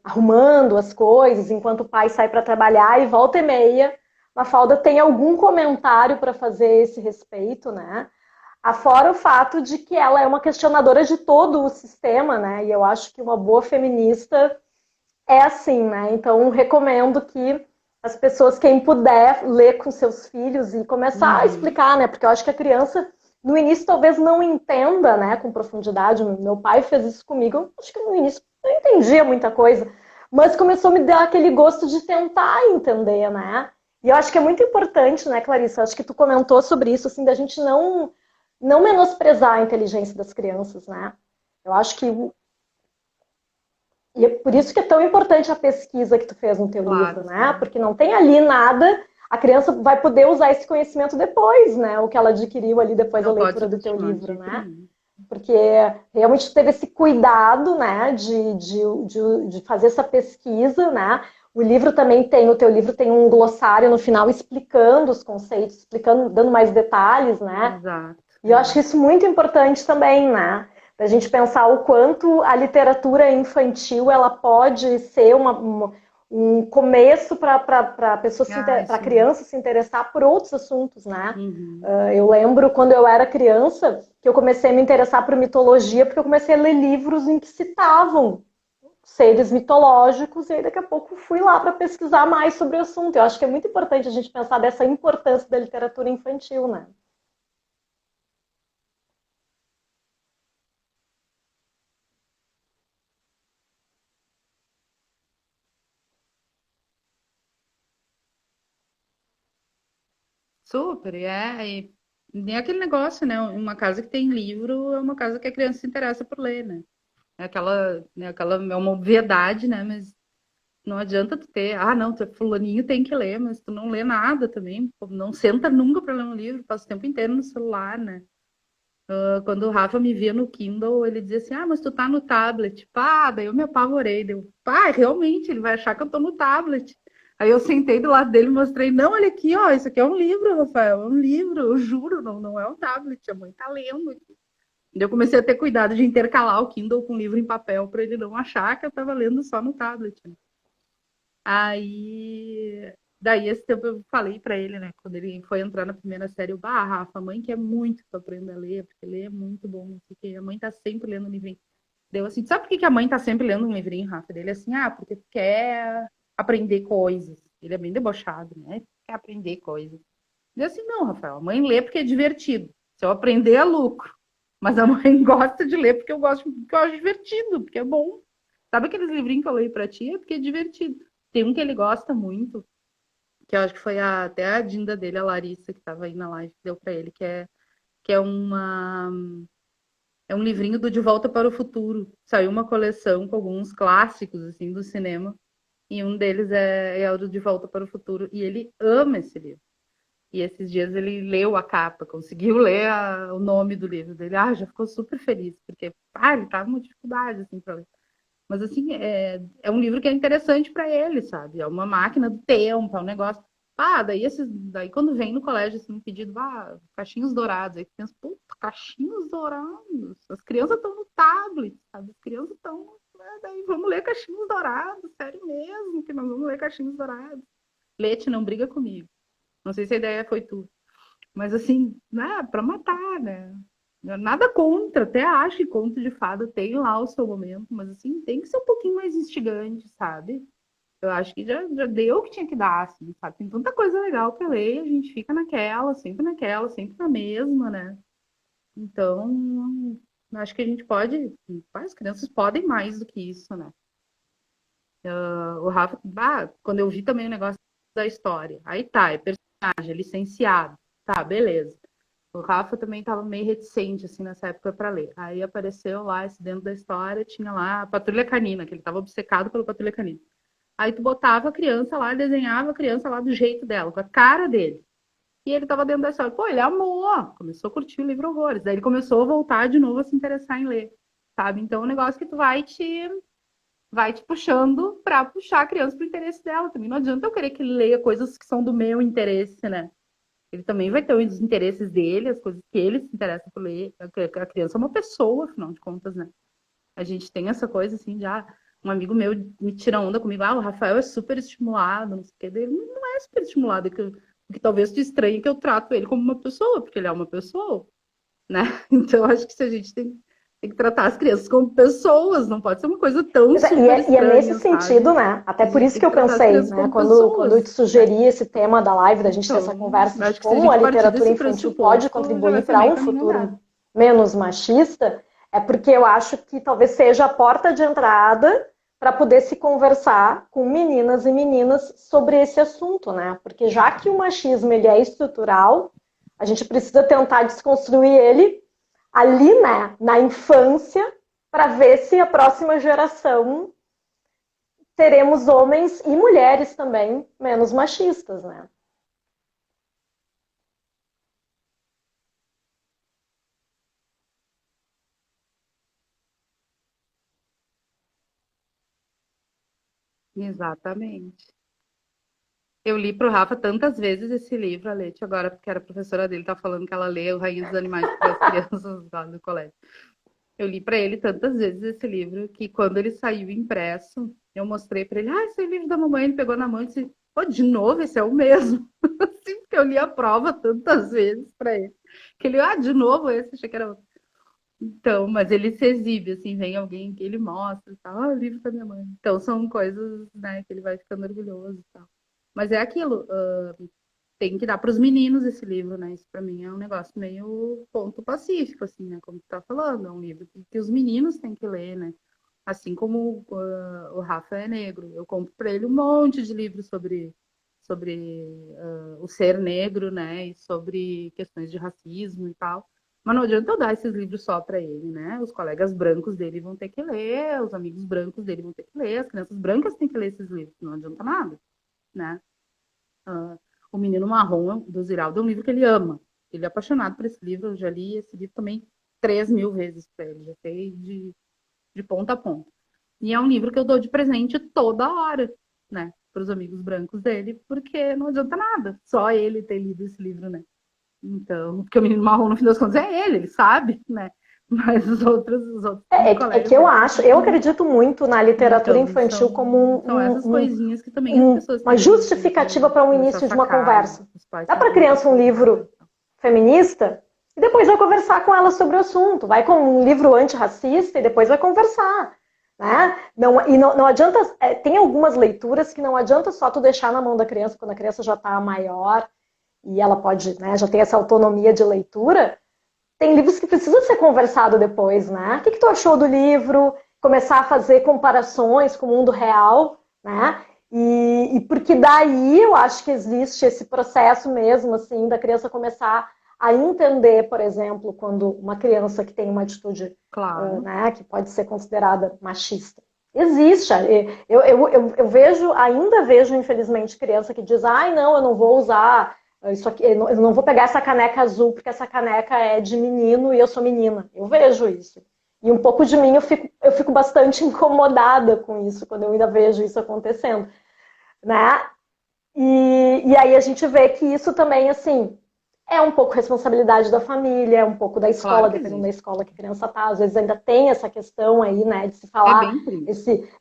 arrumando as coisas, enquanto o pai sai para trabalhar e volta e meia, Mafalda tem algum comentário para fazer a esse respeito, né? Afora o fato de que ela é uma questionadora de todo o sistema, né? E eu acho que uma boa feminista é assim, né? Então, recomendo que as pessoas, quem puder, ler com seus filhos e começar a Uhum. explicar, né? Porque eu acho que a criança, no início, talvez não entenda, né, com profundidade. Meu pai fez isso comigo. Eu acho que no início eu não entendia muita coisa, mas começou a me dar aquele gosto de tentar entender, né? E eu acho que é muito importante, né, Clarissa? Eu acho que tu comentou sobre isso, assim, da gente não menosprezar a inteligência das crianças, né? Eu acho que e é por isso que é tão importante a pesquisa que tu fez no teu livro, Claro, né? sim. Porque não tem ali nada, a criança vai poder usar esse conhecimento depois, né? O que ela adquiriu ali depois da Não pode leitura do teu subestimar de livro, jeito né? nenhum. Porque realmente teve esse cuidado, né, de fazer essa pesquisa, né? O livro também tem, o teu livro tem um glossário no final explicando os conceitos, explicando, dando mais detalhes, né? Exato, E eu acho exato. isso muito importante também, né? Da gente pensar o quanto a literatura infantil ela pode ser um começo para Ah, para isso mesmo. criança se interessar por outros assuntos, né? Uhum. Eu lembro quando eu era criança que eu comecei a me interessar por mitologia porque eu comecei a ler livros em que citavam seres mitológicos e aí daqui a pouco fui lá para pesquisar mais sobre o assunto. Eu acho que é muito importante a gente pensar dessa importância da literatura infantil, né? Super, e nem aquele negócio, né? Uma casa que tem livro é uma casa que a criança se interessa por ler, né? É uma obviedade, né? Mas não adianta tu ter, não, fulaninho tem que ler, mas tu não lê nada também, pô, não senta nunca para ler um livro, passa o tempo inteiro no celular, né? Quando o Rafa me via no Kindle, ele dizia assim: mas tu tá no tablet. Pá, daí eu me apavorei. Deu, pá, realmente, ele vai achar que eu tô no tablet. Aí eu sentei do lado dele e mostrei: não, olha aqui, ó, isso aqui é um livro, Rafael, é um livro, eu juro, não é um tablet, a mãe tá lendo aqui. Daí eu comecei a ter cuidado de intercalar o Kindle com o livro em papel para ele não achar que eu tava lendo só no tablet, né? Aí, daí esse tempo eu falei para ele, né? Quando ele foi entrar na primeira série, eu, Rafa, a mãe quer muito que tu aprenda a ler, porque ler é muito bom, porque a mãe tá sempre lendo um livrinho. Deu assim, sabe por que a mãe tá sempre lendo um livrinho, Rafa? Dele assim, porque tu quer aprender coisas. Ele é bem debochado, né? Quer aprender coisas. Deu assim, não, Rafael, a mãe lê porque é divertido. Se eu aprender, é lucro. Mas a mãe gosta de ler porque eu acho divertido, porque é bom. Sabe aqueles livrinhos que eu leio pra ti? É porque é divertido. Tem um que ele gosta muito, que eu acho que foi até a Dinda dele, a Larissa, que estava aí na live, que deu para ele, que é é um livrinho do De Volta para o Futuro. Saiu uma coleção com alguns clássicos assim do cinema, e um deles é o do De Volta para o Futuro, e ele ama esse livro. E esses dias ele leu a capa, conseguiu ler o nome do livro dele. Já ficou super feliz, porque ele tava com dificuldade assim para ler. Mas, assim, é um livro que é interessante para ele, sabe? É uma máquina do tempo, é um negócio. Daí quando vem no colégio, assim, um pedido, caixinhos dourados. Aí tu pensa, puta, caixinhos dourados. As crianças estão no tablet, sabe? As crianças estão. Daí vamos ler caixinhos dourados, sério mesmo, que nós vamos ler caixinhos dourados. Leite, não briga comigo. Não sei se a ideia foi tu. Mas assim, né, para matar, né? Nada contra, até acho que conto de fada tem lá o seu momento, mas assim, tem que ser um pouquinho mais instigante, sabe? Eu acho que já deu o que tinha que dar, assim, sabe? Tem tanta coisa legal pra ler, a gente fica naquela, sempre na mesma, né? Então, acho que a gente pode, as crianças podem mais do que isso, né? O Rafa, quando eu vi também o negócio da história, aí tá, é personagem, é licenciado, tá, beleza. O Rafa também estava meio reticente, assim, nessa época para ler. Aí apareceu lá, esse dentro da história, tinha lá a Patrulha Canina, que ele estava obcecado pela Patrulha Canina. Aí tu botava a criança lá, desenhava a criança lá do jeito dela, com a cara dele. E ele estava dentro da história. Pô, ele amou, começou a curtir o livro horrores. Daí ele começou a voltar de novo a se interessar em ler, sabe? Então é um negócio que tu vai te puxando para puxar a criança pro interesse dela também. Não adianta eu querer que ele leia coisas que são do meu interesse, né? Ele também vai ter os interesses dele, as coisas que ele se interessa por ler. A criança é uma pessoa, afinal de contas, né? A gente tem essa coisa assim, já um amigo meu me tira onda comigo, o Rafael é super estimulado, não sei o que dele. Não é super estimulado, que talvez te estranhe que eu trato ele como uma pessoa, porque ele é uma pessoa, né? Então, acho que se a gente tem que tratar as crianças como pessoas, não pode ser uma coisa tão super estranha, e é nesse sabe? sentido, né? Até por isso que eu pensei, né? Quando eu te sugeri esse tema da live, da gente ter essa conversa de como a literatura infantil pode contribuir para um futuro menos machista, é porque eu acho que talvez seja a porta de entrada para poder se conversar com meninas e meninas sobre esse assunto, né? Porque já que o machismo ele é estrutural, a gente precisa tentar desconstruir ele ali, né, na infância, para ver se a próxima geração teremos homens e mulheres também menos machistas, né? Exatamente. Eu li pro Rafa tantas vezes esse livro, a Leti, agora porque era professora dele, tá falando que ela lê O Rainha dos Animais para as crianças lá do colégio. Eu li para ele tantas vezes esse livro que quando ele saiu impresso, eu mostrei para ele, esse é o livro da mamãe, ele pegou na mão e disse, pô, de novo, esse é o mesmo. Assim, porque eu li a prova tantas vezes para ele. Que ele, de novo esse, achei que era outro. Então, mas ele se exibe, assim, vem alguém que ele mostra e tal, o livro da minha mãe. Então, são coisas, né, que ele vai ficando orgulhoso e tal. Mas é aquilo, tem que dar para os meninos esse livro, né? Isso para mim é um negócio meio ponto pacífico, assim, né? Como tu tá falando, é um livro que os meninos têm que ler, né? Assim como o Rafa é negro, eu compro para ele um monte de livros sobre o ser negro, né? E sobre questões de racismo e tal. Mas não adianta eu dar esses livros só para ele, né? Os colegas brancos dele vão ter que ler, os amigos brancos dele vão ter que ler, as crianças brancas têm que ler esses livros, não adianta nada, né? O Menino Marrom, do Ziraldo, é um livro que ele ama. Ele é apaixonado por esse livro, eu já li esse livro também 3.000 vezes para ele, já sei de ponta a ponta. E é um livro que eu dou de presente toda hora, né, para os amigos brancos dele, porque não adianta nada, só ele ter lido esse livro, né. Então, porque o Menino Marrom, no fim das contas, é ele sabe, né, mas os outros É que eu acho, eu acredito muito na literatura então, infantil como são essas coisinhas que também as pessoas uma têm justificativa para o início de uma conversa. Dá para a criança um livro então. feminista e depois vai conversar com ela sobre o assunto. Vai com um livro antirracista e depois vai conversar. Né? Não adianta. Tem algumas leituras que não adianta só tu deixar na mão da criança quando a criança já está maior e ela pode, né, já tem essa autonomia de leitura. Tem livros que precisam ser conversados depois, né? O que tu achou do livro? Começar a fazer comparações com o mundo real, né? E porque daí eu acho que existe esse processo mesmo, assim, da criança começar a entender, por exemplo, quando uma criança que tem uma atitude, Claro. né, que pode ser considerada machista. Existe. Eu vejo, ainda vejo, infelizmente, criança que diz, não, eu não vou usar isso aqui, eu não vou pegar essa caneca azul porque essa caneca é de menino e eu sou menina. Eu vejo isso. E um pouco de mim eu fico bastante incomodada com isso, quando eu ainda vejo isso acontecendo. Né? E aí a gente vê que isso também, assim, é um pouco responsabilidade da família, é um pouco da escola, Claro dependendo da escola que a criança tá. Às vezes ainda tem essa questão aí, né, de se falar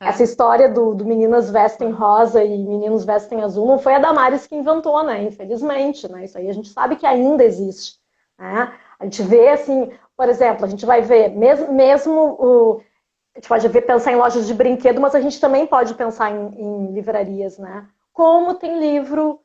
essa história do meninas vestem rosa e meninos vestem azul. Não foi a Damares que inventou, né, infelizmente, né, isso aí a gente sabe que ainda existe, né. A gente vê, assim, por exemplo, a gente vai ver, a gente pode pensar em lojas de brinquedo, mas a gente também pode pensar em livrarias, né, como tem livro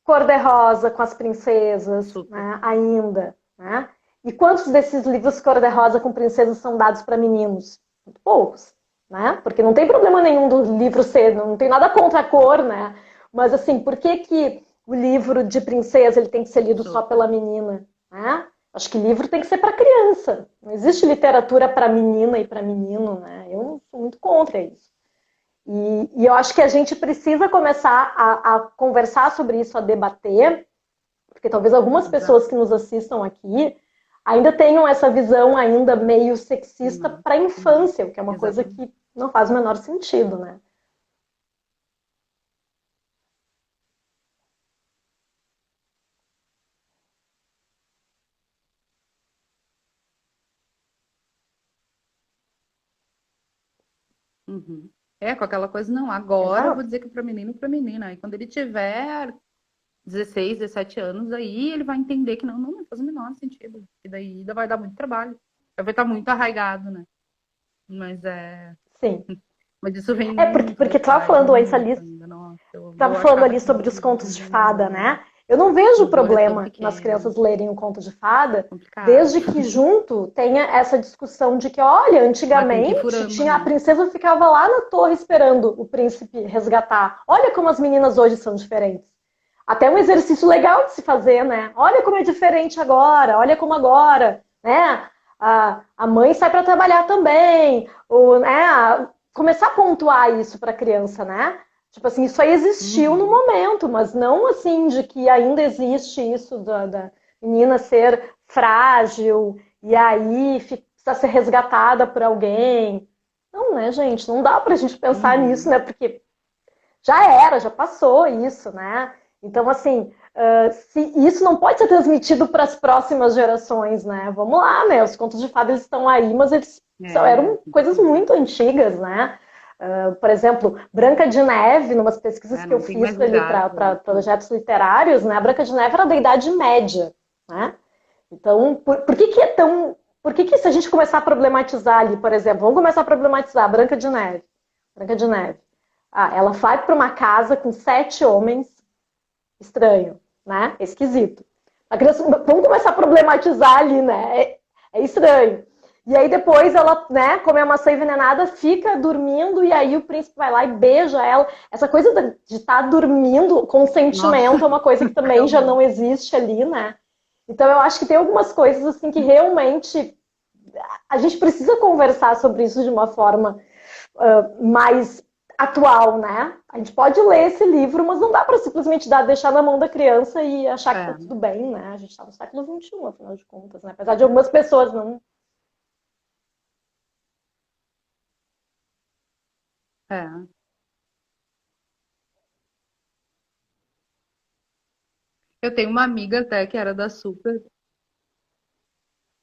cor-de-rosa com as princesas, né, ainda. Né? E quantos desses livros cor-de-rosa com princesas são dados para meninos? Muito poucos. Né? Porque não tem problema nenhum do livro ser, não tem nada contra a cor, né? Mas assim, por que o livro de princesa ele tem que ser lido só pela menina? Né? Acho que livro tem que ser para criança. Não existe literatura para menina e para menino, né? Eu sou muito contra isso. E eu acho que a gente precisa começar a conversar sobre isso, a debater, porque talvez algumas Exato. pessoas que nos assistam aqui ainda tenham essa visão ainda meio sexista Não, para a não. infância, o que é uma coisa Exatamente. que não faz o menor sentido, né? Uhum. É, com aquela coisa, não, agora eu vou Exato. dizer que é para menino e para menina. Aí quando ele tiver 16, 17 anos, aí ele vai entender que não faz o menor sentido. E daí ainda vai dar muito trabalho. Vai estar muito arraigado, né? Mas é. Sim. Mas isso vem É porque, muito porque dos tu estava pais, falando antes muito ali, ainda. Nossa, eu estava falando achava ali que sobre os não, contos de fada, né? Eu não o vejo olho é tão problema nas pequeno, crianças lerem um conto de fada, complicado. desde que junto tenha essa discussão de que, olha, Mas tem que ir antigamente furando, tinha a né? princesa ficava lá na torre esperando o príncipe resgatar. Olha como as meninas hoje são diferentes. Até um exercício legal de se fazer, né? Olha como é diferente agora, olha como agora, né? A mãe sai para trabalhar também, né? Começar a pontuar isso para a criança, né? Tipo assim, isso aí existiu no Uhum. momento, mas não assim de que ainda existe isso da menina ser frágil e aí precisa ser resgatada por alguém. Não, né, gente? Não dá pra gente pensar nisso, Uhum. né? Porque já era, já passou isso, né? Então, assim, se isso não pode ser transmitido para as próximas gerações, né? Vamos lá, né? Os contos de fadas estão aí, mas eles É, eram coisas muito antigas, né? Por exemplo, Branca de Neve, numas pesquisas que eu não tem fiz mais para lugar para isso. projetos literários, né? A Branca de Neve era da Idade Média, né? Então, por que, que é tão. Por que, que se a gente começar a problematizar ali, por exemplo, vamos começar a problematizar a Branca de Neve. Branca de Neve. Ah, ela vai para uma casa com 7 homens, estranho, né? Esquisito. A criança, vamos começar a problematizar ali, né? É estranho. E aí depois ela, né, come a maçã envenenada, fica dormindo e aí o príncipe vai lá e beija ela. Essa coisa de estar dormindo com Nossa, sentimento é uma coisa que também já não realmente. existe ali, né? Então eu acho que tem algumas coisas assim que realmente a gente precisa conversar sobre isso de uma forma mais atual, né? A gente pode ler esse livro, mas não dá para simplesmente deixar na mão da criança e achar que tá É, tudo bem, né? A gente está no século XXI, afinal de contas, né? Apesar de algumas pessoas não. é. Eu tenho uma amiga até que era da Super.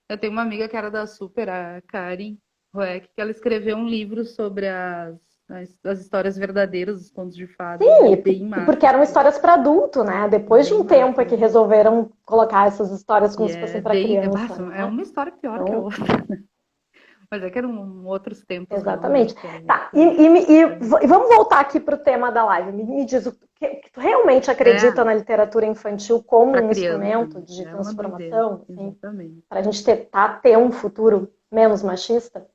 Eu tenho uma amiga que era da Super, a Karen Roeck, que ela escreveu um livro sobre as histórias verdadeiras dos contos de fadas. É Sim, bem e porque massa, eram assim. histórias para adulto, né? Depois de Bem um tempo massa é que mesmo. resolveram colocar essas histórias como E se é fossem para bem. criança, É né? uma história pior que a Então, outra. Mas é que eram outros tempos, exatamente. realmente. Era Tá, outra. e vamos voltar aqui para o tema da live. Me diz, que tu realmente É, acredita na literatura infantil como para um criança, instrumento né? de É uma doideira. transformação, assim, Exatamente. para a gente ter um futuro menos machista?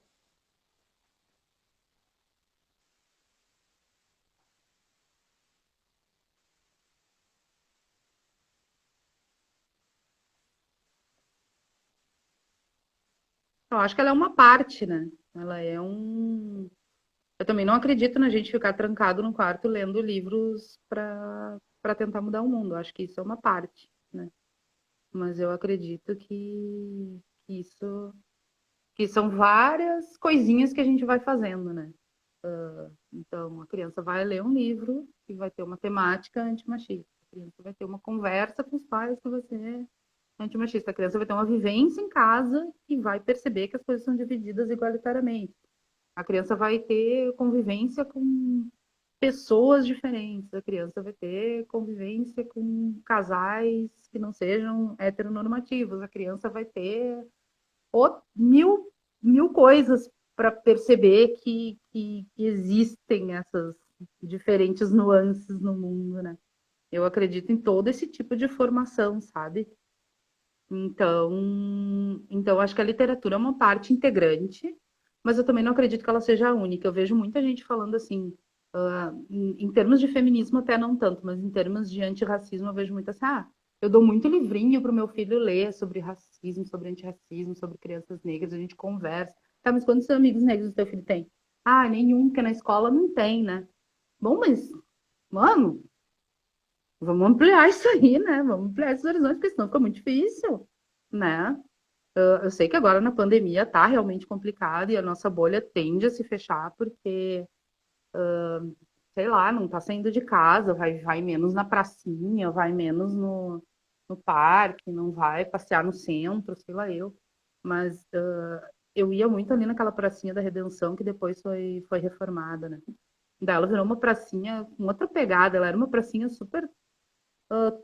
Eu acho que ela é uma parte, né? Ela é um. Eu também não acredito na gente ficar trancado no quarto lendo livros para tentar mudar o mundo. Eu acho que isso é uma parte, né? Mas eu acredito que isso que são várias coisinhas que a gente vai fazendo, né? Então, a criança vai ler um livro que vai ter uma temática antimachista. A criança vai ter uma conversa com os pais que vai ser antimachista. A criança vai ter uma vivência em casa e vai perceber que as coisas são divididas igualitariamente. A criança vai ter convivência com pessoas diferentes. A criança vai ter convivência com casais que não sejam heteronormativos. A criança vai ter mil coisas para perceber que existem essas diferentes nuances no mundo, né? Eu acredito em todo esse tipo de formação, sabe? Então acho que a literatura é uma parte integrante, mas eu também não acredito que ela seja a única. Eu vejo muita gente falando assim, em termos de feminismo até não tanto, mas em termos de antirracismo eu vejo muito assim, Eu dou muito livrinho para o meu filho ler sobre racismo, sobre antirracismo, sobre crianças negras, a gente conversa. Tá, mas quantos amigos negros o teu filho tem? Ah, nenhum, porque na escola não tem, né? Bom, mas, mano, vamos ampliar isso aí, né? Vamos ampliar esses horizontes, porque senão fica muito difícil, né? Eu sei que agora na pandemia tá realmente complicado e a nossa bolha tende a se fechar porque, sei lá, não tá saindo de casa, vai menos na pracinha, vai menos no parque, não vai passear no centro, sei lá eu. Mas eu ia muito ali naquela pracinha da Redenção que depois foi reformada, né? Daí ela virou uma pracinha com outra pegada, ela era uma pracinha super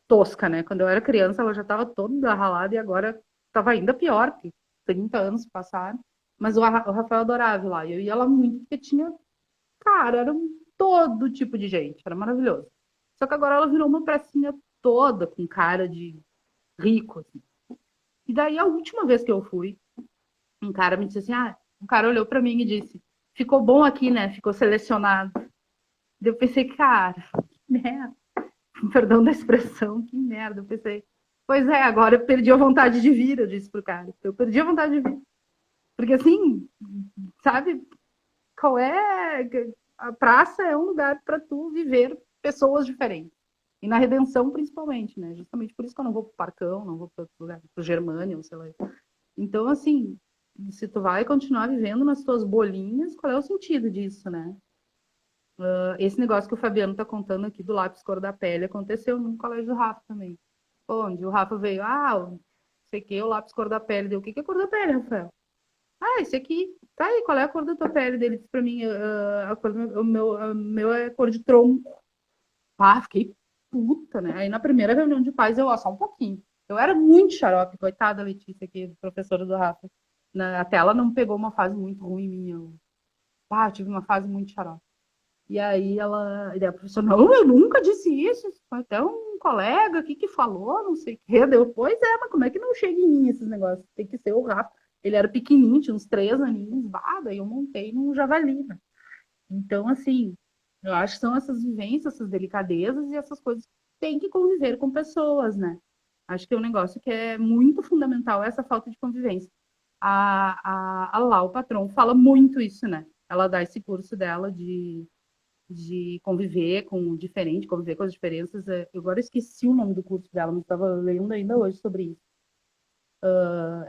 tosca, né? Quando eu era criança, ela já estava toda ralada e agora estava ainda pior, porque 30 anos passaram. Mas o Rafael adorava ir lá. E eu ia lá muito porque tinha, cara, era todo tipo de gente, era maravilhoso. Só que agora ela virou uma pracinha toda com cara de rico, assim. E daí a última vez que eu fui, um cara me disse assim: ah, um cara olhou para mim e disse: ficou bom aqui, né? Ficou selecionado. Daí eu pensei, cara, que merda. Perdão da expressão, que merda. Eu pensei, pois é, agora eu perdi a vontade de vir, eu disse pro cara. Eu perdi a vontade de vir. Porque assim, sabe, qual é. A praça é um lugar para tu viver pessoas diferentes. E na Redenção, principalmente, né? Justamente por isso que eu não vou pro Parcão, não vou para outro lugar, pro Germânia, ou sei lá. Então, assim, se tu vai continuar vivendo nas tuas bolinhas, qual é o sentido disso, né? Esse negócio que o Fabiano tá contando aqui do lápis cor da pele aconteceu no colégio do Rafa também. Onde o Rafa veio, sei que, o lápis cor da pele. Deu, o que que é cor da pele, Rafael? Ah, esse aqui. Tá aí, qual é a cor da tua pele? Dele disse pra mim, a cor o meu é cor de tronco. Ah, fiquei puta, né? Aí na primeira reunião de pais, só um pouquinho. Eu era muito xarope, coitada da Letícia aqui, professora do Rafa. Até ela não pegou uma fase muito ruim minha. Eu tive uma fase muito xarope. E daí a professora, não, eu nunca disse isso, foi até um colega aqui que falou, não sei o quê. Pois é, mas como é que não chega em mim esses negócios? Tem que ser o Rafa. Ele era pequenininho, tinha uns 3 aninhos, daí eu montei num javali, né? Então, assim, eu acho que são essas vivências, essas delicadezas e essas coisas que tem que conviver com pessoas, né? Acho que é um negócio que é muito fundamental, essa falta de convivência. A Lau, o patrão, fala muito isso, né? Ela dá esse curso dela de conviver com o diferente, conviver com as diferenças. Eu agora esqueci o nome do curso dela, mas estava lendo ainda hoje sobre isso.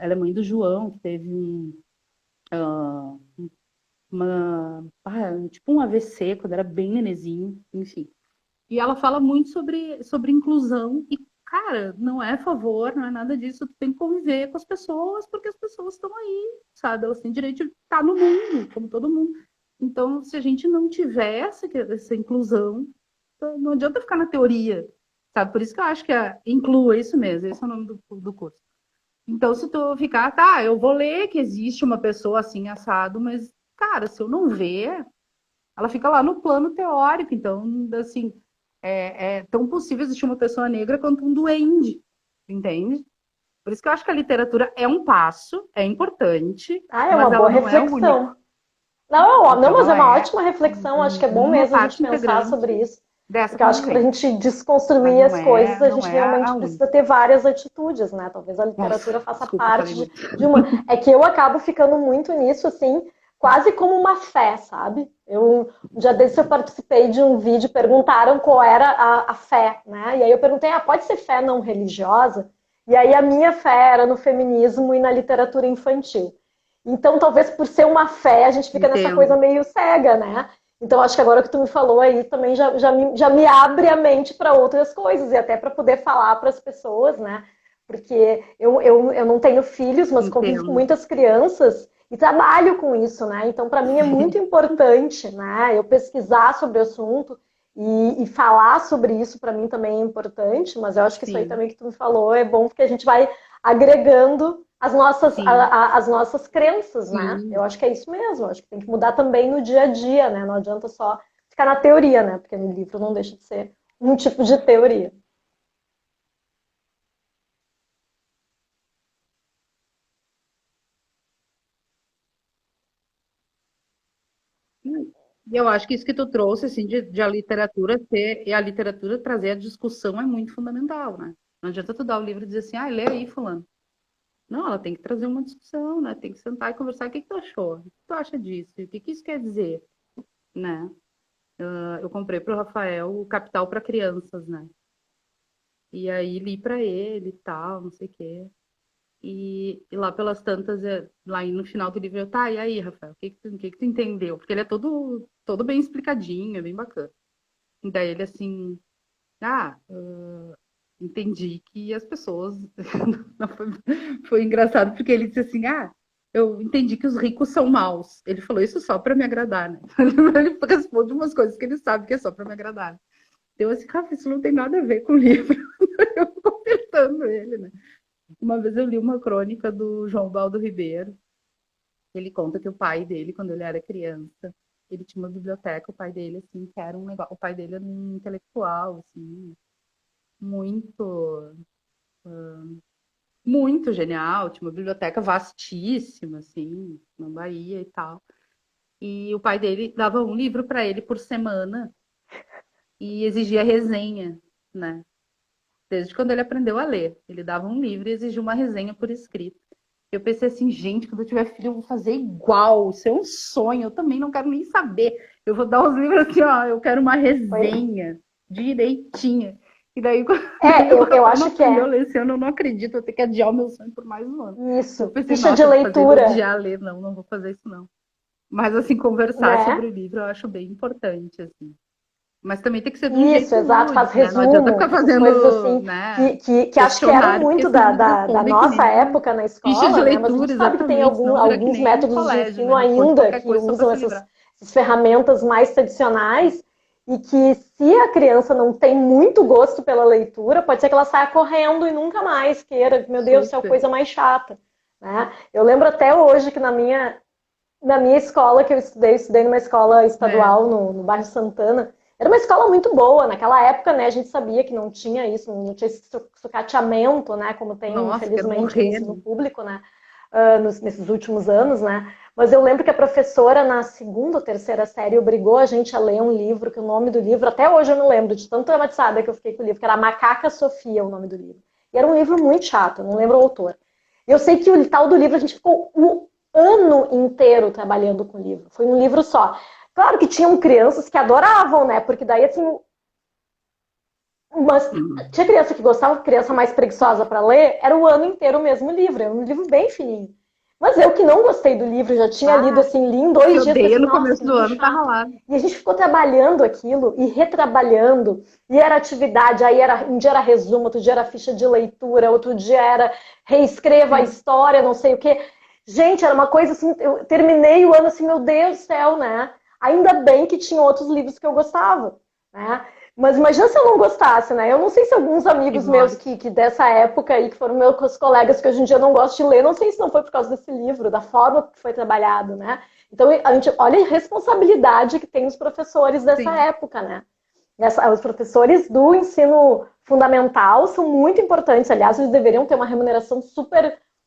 Ela é mãe do João, que teve tipo um AVC quando era bem nenezinho, enfim. E ela fala muito sobre inclusão e, cara, não é favor, não é nada disso. Tu tem que conviver com as pessoas, porque as pessoas estão aí, sabe? Elas têm direito de estar no mundo, como todo mundo. Então, se a gente não tiver essa inclusão, não adianta ficar na teoria, sabe? Por isso que eu acho que inclua isso mesmo, esse é o nome do curso. Então, se tu ficar, tá, eu vou ler que existe uma pessoa assim, assado, mas, cara, se eu não ver, ela fica lá no plano teórico. Então, assim, é tão possível existir uma pessoa negra quanto um duende, entende? Por isso que eu acho que a literatura é um passo, é importante, Ah, é uma mas boa ela não é o único. reflexão. Não, não, mas é Ela uma é ótima reflexão. Acho que é bom uma mesmo a gente parte pensar integrante sobre isso. dessa Porque eu acho que para a convivência, gente mas desconstruir não as coisas, é, a não gente é a realmente única. precisa ter várias atitudes, né? Talvez a Nossa, literatura faça desculpa, falei parte muito. de uma. É que eu acabo ficando muito nisso, assim, quase como uma fé, sabe? Um dia desses eu participei de um vídeo, perguntaram qual era a fé, né? E aí eu perguntei, pode ser fé não religiosa? E aí a minha fé era no feminismo e na literatura infantil. Então, talvez por ser uma fé, a gente fica nessa Entendo. coisa meio cega, né? Então, acho que agora que tu me falou aí também já me abre a mente para outras coisas e até para poder falar para as pessoas, né? Porque eu não tenho filhos, mas convivo com Entendo. muitas crianças e trabalho com isso, né? Então, para mim é muito importante, né? Eu pesquisar sobre o assunto e falar sobre isso para mim também é importante, mas eu acho que isso aí Sim, também que tu me falou é bom porque a gente vai agregando sim, as nossas crenças, né? sim. Eu acho que é isso mesmo. Eu acho que tem que mudar também no dia a dia, né? Não adianta só ficar na teoria, né? Porque no livro não deixa de ser um tipo de teoria. E eu acho que isso que tu trouxe, assim, de a literatura ser, e a literatura trazer a discussão é muito fundamental, né? Não adianta tu dar o livro e dizer assim, ah, lê aí, fulano. Não, ela tem que trazer uma discussão, né? Tem que sentar e conversar. O que que tu achou? O que tu acha disso? O que que isso quer dizer? Né? Eu comprei para o Rafael o Capital para Crianças, né? E aí li para ele e tal, não sei o quê. E lá pelas tantas, lá no final do livro, eu, tá, e aí, Rafael, o que que tu entendeu? Porque ele é todo bem explicadinho, é bem bacana. E daí ele assim, entendi que as pessoas. Não, foi engraçado, porque ele disse assim, eu entendi que os ricos são maus. Ele falou isso só para me agradar, né? Ele responde umas coisas que ele sabe que é só para me agradar. Então, assim, Rafa, isso não tem nada a ver com o livro. Eu fico conversando ele, né? Uma vez eu li uma crônica do João Baldo Ribeiro. Ele conta que o pai dele, quando ele era criança, ele tinha uma biblioteca, o pai dele, assim, que era um negócio. O pai dele era um intelectual, assim, muito, muito genial, tinha uma biblioteca vastíssima, assim, na Bahia e tal. E o pai dele dava um livro para ele por semana e exigia resenha, né? Desde quando ele aprendeu a ler. Ele dava um livro e exigia uma resenha por escrito. Eu pensei assim, gente, quando eu tiver filho, eu vou fazer igual. Isso é um sonho. Eu também não quero nem saber. Eu vou dar os livros assim, ó, eu quero uma resenha direitinha. E daí, daí o Eu Rafael não acho que aprendeu a é ler esse ano, eu não acredito, eu vou ter que adiar o meu sonho por mais um ano. Eu isso. pensei, Ficha de nossa, fazer ele leitura, odiar a ler, não vou fazer isso não. Mas assim, conversar sobre né? o livro eu acho bem importante, assim. Mas também tem que ser de um Isso, jeito exato, faz lúdico, né? Não adianta ficar resumo, essas coisas fazendo, assim, né, que acho que eram questionário, porque muito esses livros da respondem que nossa nem época na ficha de escola, né? Mas a gente leitura, sabe que tem exatamente, senão vira que alguns nem métodos de colégio, né? ensino Responde ainda qualquer que coisa só para usam se livrar. essas ferramentas mais tradicionais e que se a criança não tem muito gosto pela leitura, pode ser que ela saia correndo e nunca mais queira, meu Deus, isso é a Super. coisa mais chata, né? Eu lembro até hoje que na minha escola que eu estudei numa escola É, estadual no bairro Santana. Era uma escola muito boa. Naquela época, né, a gente sabia que não tinha isso, não tinha esse sucateamento, né, como tem, nossa, quero infelizmente, no morrer, ensino né? público, né, nesses últimos anos, né. Mas eu lembro que a professora, na segunda ou terceira série, obrigou a gente a ler um livro, que o nome do livro, até hoje eu não lembro, de tão traumatizada que eu fiquei com o livro, que era Macaca Sofia, o nome do livro. E era um livro muito chato, eu não lembro o autor. Eu sei que o tal do livro a gente ficou ano inteiro trabalhando com o livro. Foi um livro só. Claro que tinham crianças que adoravam, né? Porque daí, assim, mas tinha criança que gostava, criança mais preguiçosa para ler, era o ano inteiro o mesmo livro. Era um livro bem fininho. Mas eu que não gostei do livro, já tinha lido assim, li em Se 2 dias, odeia pensei, no nossa, começo que do livro ano, tá chato. ralado. E a gente ficou trabalhando aquilo e retrabalhando, e era atividade, aí era, um dia era resumo, outro dia era ficha de leitura, outro dia era reescreva a Sim. história, não sei o quê. Gente, era uma coisa assim, eu terminei o ano assim, meu Deus do céu, né? Ainda bem que tinha outros livros que eu gostava, né? Mas imagina se eu não gostasse, né? Eu não sei se alguns Que amigos meus morte. que dessa época aí, que foram meus colegas que hoje em dia eu não gosto de ler, não sei se não foi por causa desse livro, da forma que foi trabalhado, né? Então a gente olha a responsabilidade que tem os professores dessa Sim. época, né? Os professores do ensino fundamental são muito importantes, aliás, eles deveriam ter uma remuneração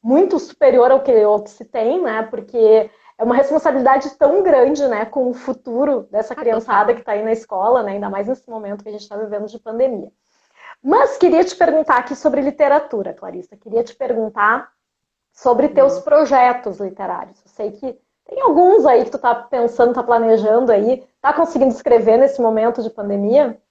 muito superior ao que se tem, né? Porque é uma responsabilidade tão grande, né, com o futuro dessa criançada que Total. está aí na escola, né, ainda mais nesse momento que a gente está vivendo de pandemia. Mas queria te perguntar aqui sobre literatura, Clarissa. Queria te perguntar sobre teus Hum. projetos literários. Eu sei que tem alguns aí que tu está pensando, está planejando aí. Está conseguindo escrever nesse momento de pandemia?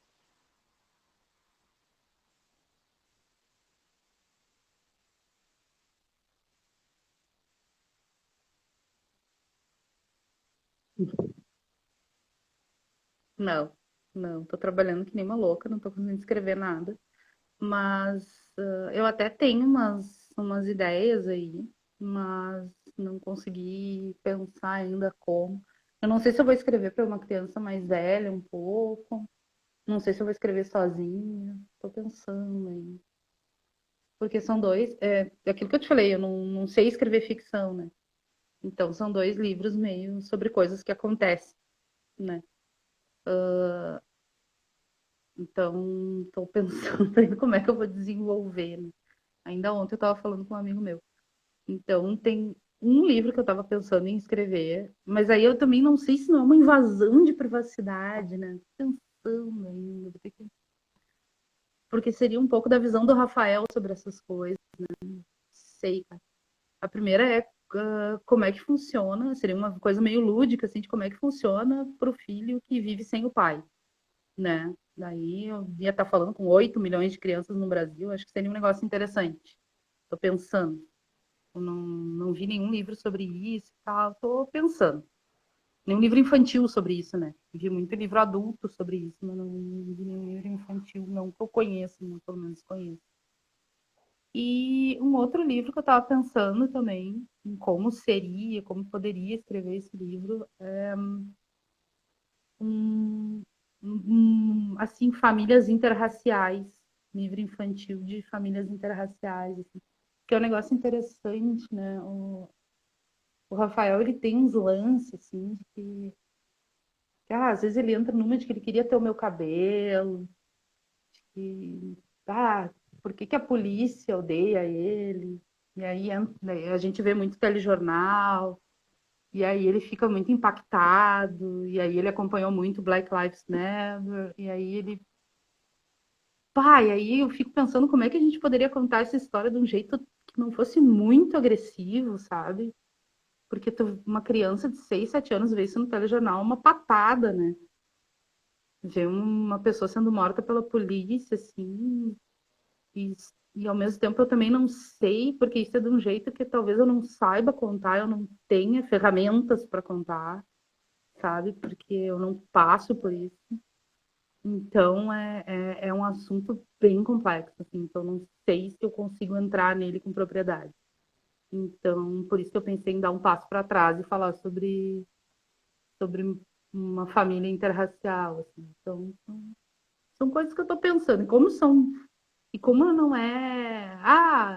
Não, não. Tô trabalhando que nem uma louca, não tô conseguindo escrever nada. Mas eu até tenho umas ideias aí, mas não consegui pensar ainda como. Eu não sei se eu vou escrever para uma criança mais velha um pouco. Não sei se eu vou escrever sozinha. Tô pensando aí. Porque são dois. É aquilo que eu te falei, eu não sei escrever ficção, né? Então são dois livros meio sobre coisas que acontecem, né? Então, estou pensando aí como é que eu vou desenvolver, né? Ainda ontem eu estava falando com um amigo meu. Então, tem um livro que eu estava pensando em escrever, mas aí eu também não sei se não é uma invasão de privacidade, né? Tô pensando ainda. porque seria um pouco da visão do Rafael sobre essas coisas, né? Sei, cara. A primeira é como é que funciona, seria uma coisa meio lúdica, assim, de como é que funciona para o filho que vive sem o pai, né? Daí eu ia estar falando com 8 milhões de crianças no Brasil, acho que seria um negócio interessante. Tô pensando. Eu não vi nenhum livro sobre isso e tal, tô pensando. Nenhum livro infantil sobre isso, né? Vi muito livro adulto sobre isso, mas não vi nenhum livro infantil, não que eu conheço, não, pelo menos conheço. E um outro livro que eu estava pensando também, em como seria, como poderia escrever esse livro, é um, assim, famílias interraciais, livro infantil de famílias interraciais, assim, que é um negócio interessante, né? O Rafael, ele tem uns lances, assim, de que às vezes ele entra numa de que ele queria ter o meu cabelo, e por que que a polícia odeia ele? E aí né, a gente vê muito telejornal, e aí ele fica muito impactado, e aí ele acompanhou muito Black Lives Matter, e aí ele. E aí eu fico pensando como é que a gente poderia contar essa história de um jeito que não fosse muito agressivo, sabe? Porque uma criança de 6, 7 anos vê isso no telejornal, uma patada, né? Ver uma pessoa sendo morta pela polícia, assim, e, e ao mesmo tempo eu também não sei, porque isso é de um jeito que talvez eu não saiba contar, eu não tenha ferramentas para contar, sabe? Porque eu não passo por isso. Então é um assunto bem complexo, assim, então não sei se eu consigo entrar nele com propriedade. Então, por isso que eu pensei em dar um passo para trás e falar sobre uma família interracial, assim. Então, são coisas que eu estou pensando. E como não é,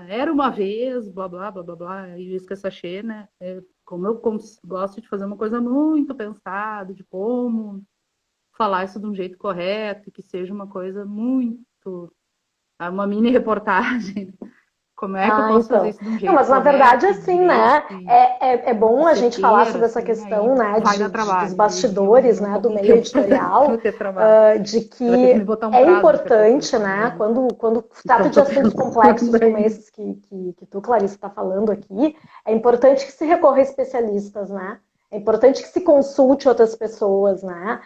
era uma vez, blá, blá, blá, blá, blá, e isso que é sachê, né? Como eu gosto de fazer uma coisa muito pensada, de como falar isso de um jeito correto, que seja uma coisa muito, uma mini reportagem. Como é que eu posso fazer Então. isso de um Não, jeito mas na verdade, correto, assim, direito né? e É bom a gente falar certeiro, sobre essa assim, aí questão, né, vai dar dos trabalho. E eu bastidores, não né, tô do com meio tempo para editorial, ter trabalho. de Você vai ter que me que botar um é prazo daqui a pouco, importante, né, né? quando trata Então, de tô assuntos complexos pensando como aí. esses que tu, Clarice, está falando aqui, é importante que se recorra a especialistas, né? É importante que se consulte outras pessoas, né?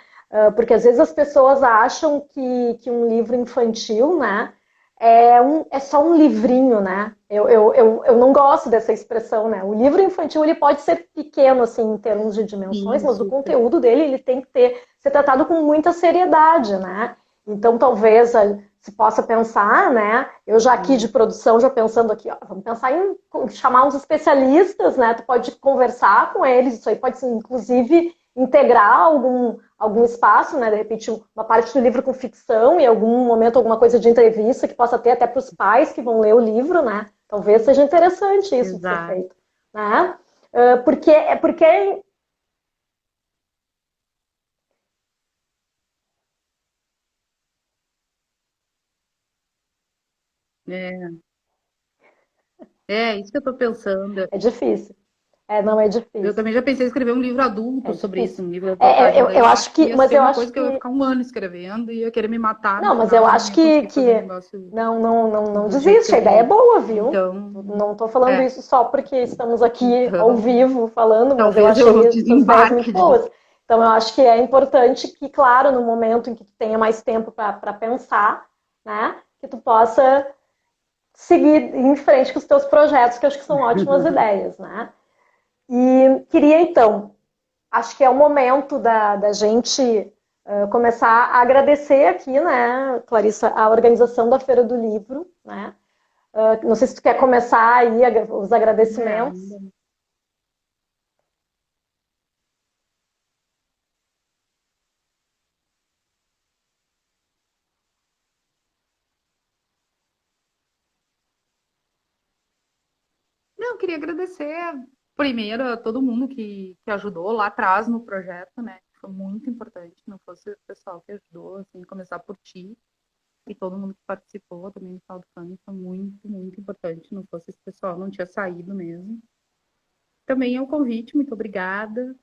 Porque às vezes as pessoas acham que um livro infantil, né, é só um livrinho, né? Eu não gosto dessa expressão, né? O livro infantil ele pode ser pequeno, assim, em termos de dimensões, Sim, mas o super. conteúdo dele ele tem que ser tratado com muita seriedade, né? Então talvez se possa pensar, né? Eu já aqui de produção, já pensando aqui, ó, vamos pensar em chamar uns especialistas, né? Tu pode conversar com eles, isso aí pode ser, inclusive, integrar algum espaço, né? De repente, uma parte do livro com ficção e algum momento alguma coisa de entrevista que possa ter até para os pais que vão ler o livro, né? Talvez seja interessante isso de ser Exato. feito, né? Porque É, isso que eu tô pensando. é difícil. Não é Eu difícil. também já pensei em escrever um livro adulto É sobre isso, difícil. um livro de reportagem. Daí Eu eu acho acho que que, ia mas ser eu uma acho coisa que eu ia que ficar um ano escrevendo e ia querer me matar no não, mas eu final e não acho ia conseguir fazer o que negócio não do jeito que desiste, eu a ideia é queria. boa, viu? Então, Não estou falando isso só porque estamos aqui ao então vivo falando, mas eu talvez eu achei essas ideias muito desembarque de. boas. Então, eu acho que é importante que, claro, no momento em que tu tenha mais tempo para pensar, né, que tu possa seguir em frente com os teus projetos, que eu acho que são ótimas ideias, né? E queria, então, acho que é o momento da gente começar a agradecer aqui, né, Clarissa, a organização da Feira do Livro, né? Não sei se tu quer começar aí os agradecimentos. Ainda. Não, eu queria agradecer primeiro a todo mundo que ajudou lá atrás no projeto, né? Foi muito importante, não fosse o pessoal que ajudou, assim, começar por ti e todo mundo que participou também no crowdfunding foi muito, muito importante. Não fosse esse pessoal, não tinha saído mesmo. Também é um convite, muito obrigada.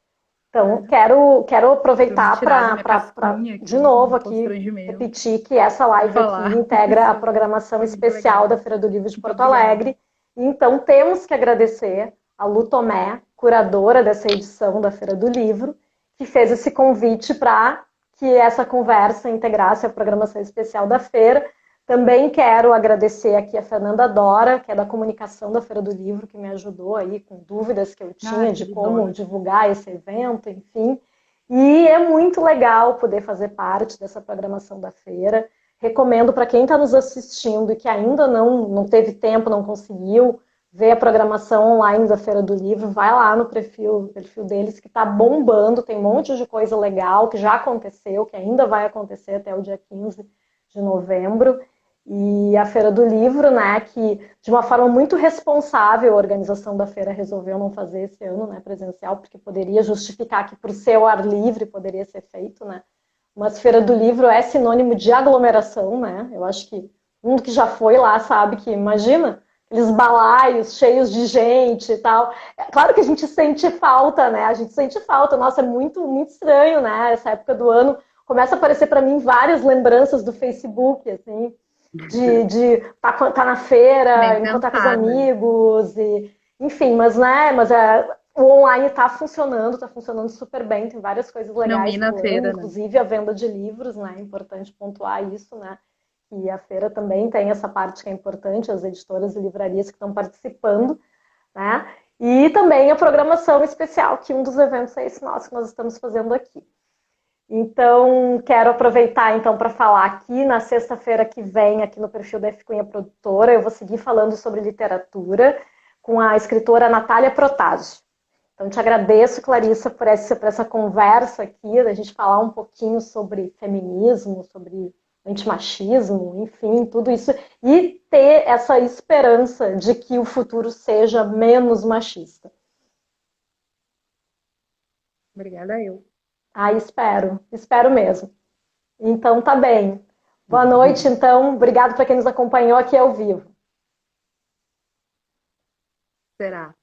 Então, quero Pra me aproveitar tirar da minha para, casquinha de aqui, novo um aqui, constrangimento, repetir que essa live aqui falar integra a sobre. programação Foi muito especial da legal. Feira do Livro de Muito Porto obrigada. Alegre. Então, temos que agradecer a Lu Tomé, curadora dessa edição da Feira do Livro, que fez esse convite para que essa conversa integrasse a programação especial da feira. Também quero agradecer aqui a Fernanda Dora, que é da comunicação da Feira do Livro, que me ajudou aí com dúvidas que eu Ah, tinha de como queridona. divulgar esse evento, enfim. E é muito legal poder fazer parte dessa programação da feira. Recomendo para quem está nos assistindo e que ainda não teve tempo, não conseguiu ver a programação online da Feira do Livro, vai lá no perfil deles que está bombando, tem um monte de coisa legal que já aconteceu, que ainda vai acontecer até o dia 15 de novembro. E a Feira do Livro, né, que de uma forma muito responsável a organização da feira resolveu não fazer esse ano, né, presencial, porque poderia justificar que por ser ao ar livre poderia ser feito, né? Mas Feira do Livro é sinônimo de aglomeração, né? Eu acho que um que já foi lá sabe que, imagina, aqueles balaios cheios de gente e tal. É claro que a gente sente falta, né? A gente sente falta. Nossa, é muito estranho, né? Essa época do ano começa a aparecer para mim várias lembranças do Facebook, assim, de tá na feira, Nem encontrar com os pensar, né? amigos, e, enfim, o online está funcionando super bem, tem várias coisas Não legais ir na rolando, feira, né? inclusive a venda de livros, né? É importante pontuar isso, né? E a feira também tem essa parte que é importante, as editoras e livrarias que estão participando, né? E também a programação especial, que um dos eventos é esse nosso que nós estamos fazendo aqui. Então, quero aproveitar então para falar aqui na sexta-feira que vem, aqui no perfil da F Cunha Produtora, eu vou seguir falando sobre literatura com a escritora Natália Protásio. Então, te agradeço, Clarissa, por essa conversa aqui, da gente falar um pouquinho sobre feminismo, sobre antimachismo, enfim, tudo isso, e ter essa esperança de que o futuro seja menos machista. Obrigada eu. Ah, espero mesmo. Então, tá bem. Boa noite, então. Obrigado para quem nos acompanhou aqui ao vivo. Será?